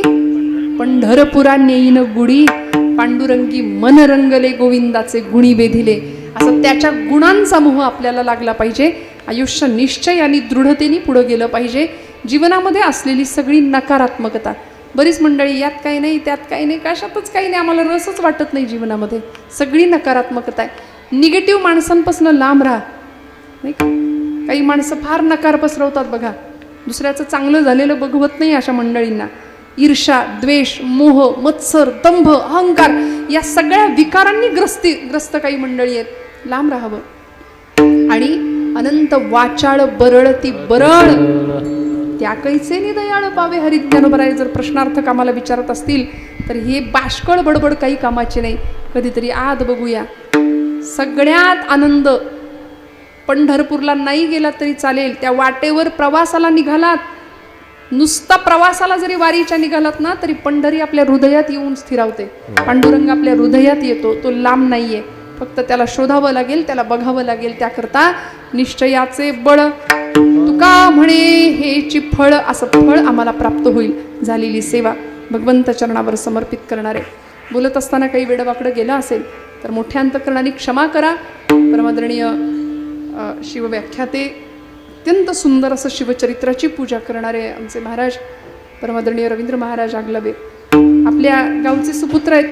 पंढरपुरा नेईन गुढी, पांडुरंगी मन रंगले गोविंदाचे गुणी बेधिले. असं त्याच्या गुणांचा मोह आपल्याला लागला पाहिजे. आयुष्य निश्चय आणि दृढतेने पुढं गेलं पाहिजे. जीवनामध्ये असलेली सगळी नकारात्मकता, बरीच मंडळी यात काही नाही, त्यात काही नाही, कशातच काही नाही, आम्हाला रसच वाटत नाही जीवनामध्ये, सगळी नकारात्मकता आहे. निगेटिव्ह माणसांपासून लांब राहा, नाही का. काही माणसं फार नकार पसरवतात बघा, दुसऱ्याचं चांगलं झालेलं बघवत नाही अशा मंडळींना. ईर्ष्या, द्वेष, मोह, मत्सर, दंभ, अहंकार या सगळ्या विकारांनी ग्रस्त काही मंडळी आहेत. लांब राहावं. आणि अनंत वाचाळ बरळती बरळ त्या कैसे निदयाळ पावे हरी. ज्ञानोबराय जर प्रश्नार्थक आम्हाला विचारत असतील तर हे बाष्कळ बडबड काही कामाचे नाही. कधीतरी आत बघूया. सगळ्यात आनंद पंढरपूरला नाही गेला तरी चालेल, त्या वाटेवर प्रवासाला निघालात, नुसता प्रवासाला जरी वारीच्या निघालात ना तरी पंढरी आपल्या हृदयात येऊन स्थिरावते. पांडुरंग आपल्या हृदयात येतो. तो लांब नाहीये, फक्त त्याला शोधावं लागेल, त्याला बघावं लागेल. त्याकरता निश्चयाचे बळ. तुका म्हणे हेची फळ, असं फळ आम्हाला प्राप्त होईल. झालेली सेवा भगवंत चरणावर समर्पित करणारे. बोलत असताना काही वेडवाकडं गेलं असेल तर मोठ्या अंतकरणाने क्षमा करा. परमादरणीय शिवव्याख्याते, अत्यंत सुंदर असं शिवचरित्राची पूजा करणारे आमचे महाराज परमादरणीय रवींद्र महाराज आगलावे आपल्या गावचे सुपुत्र आहेत.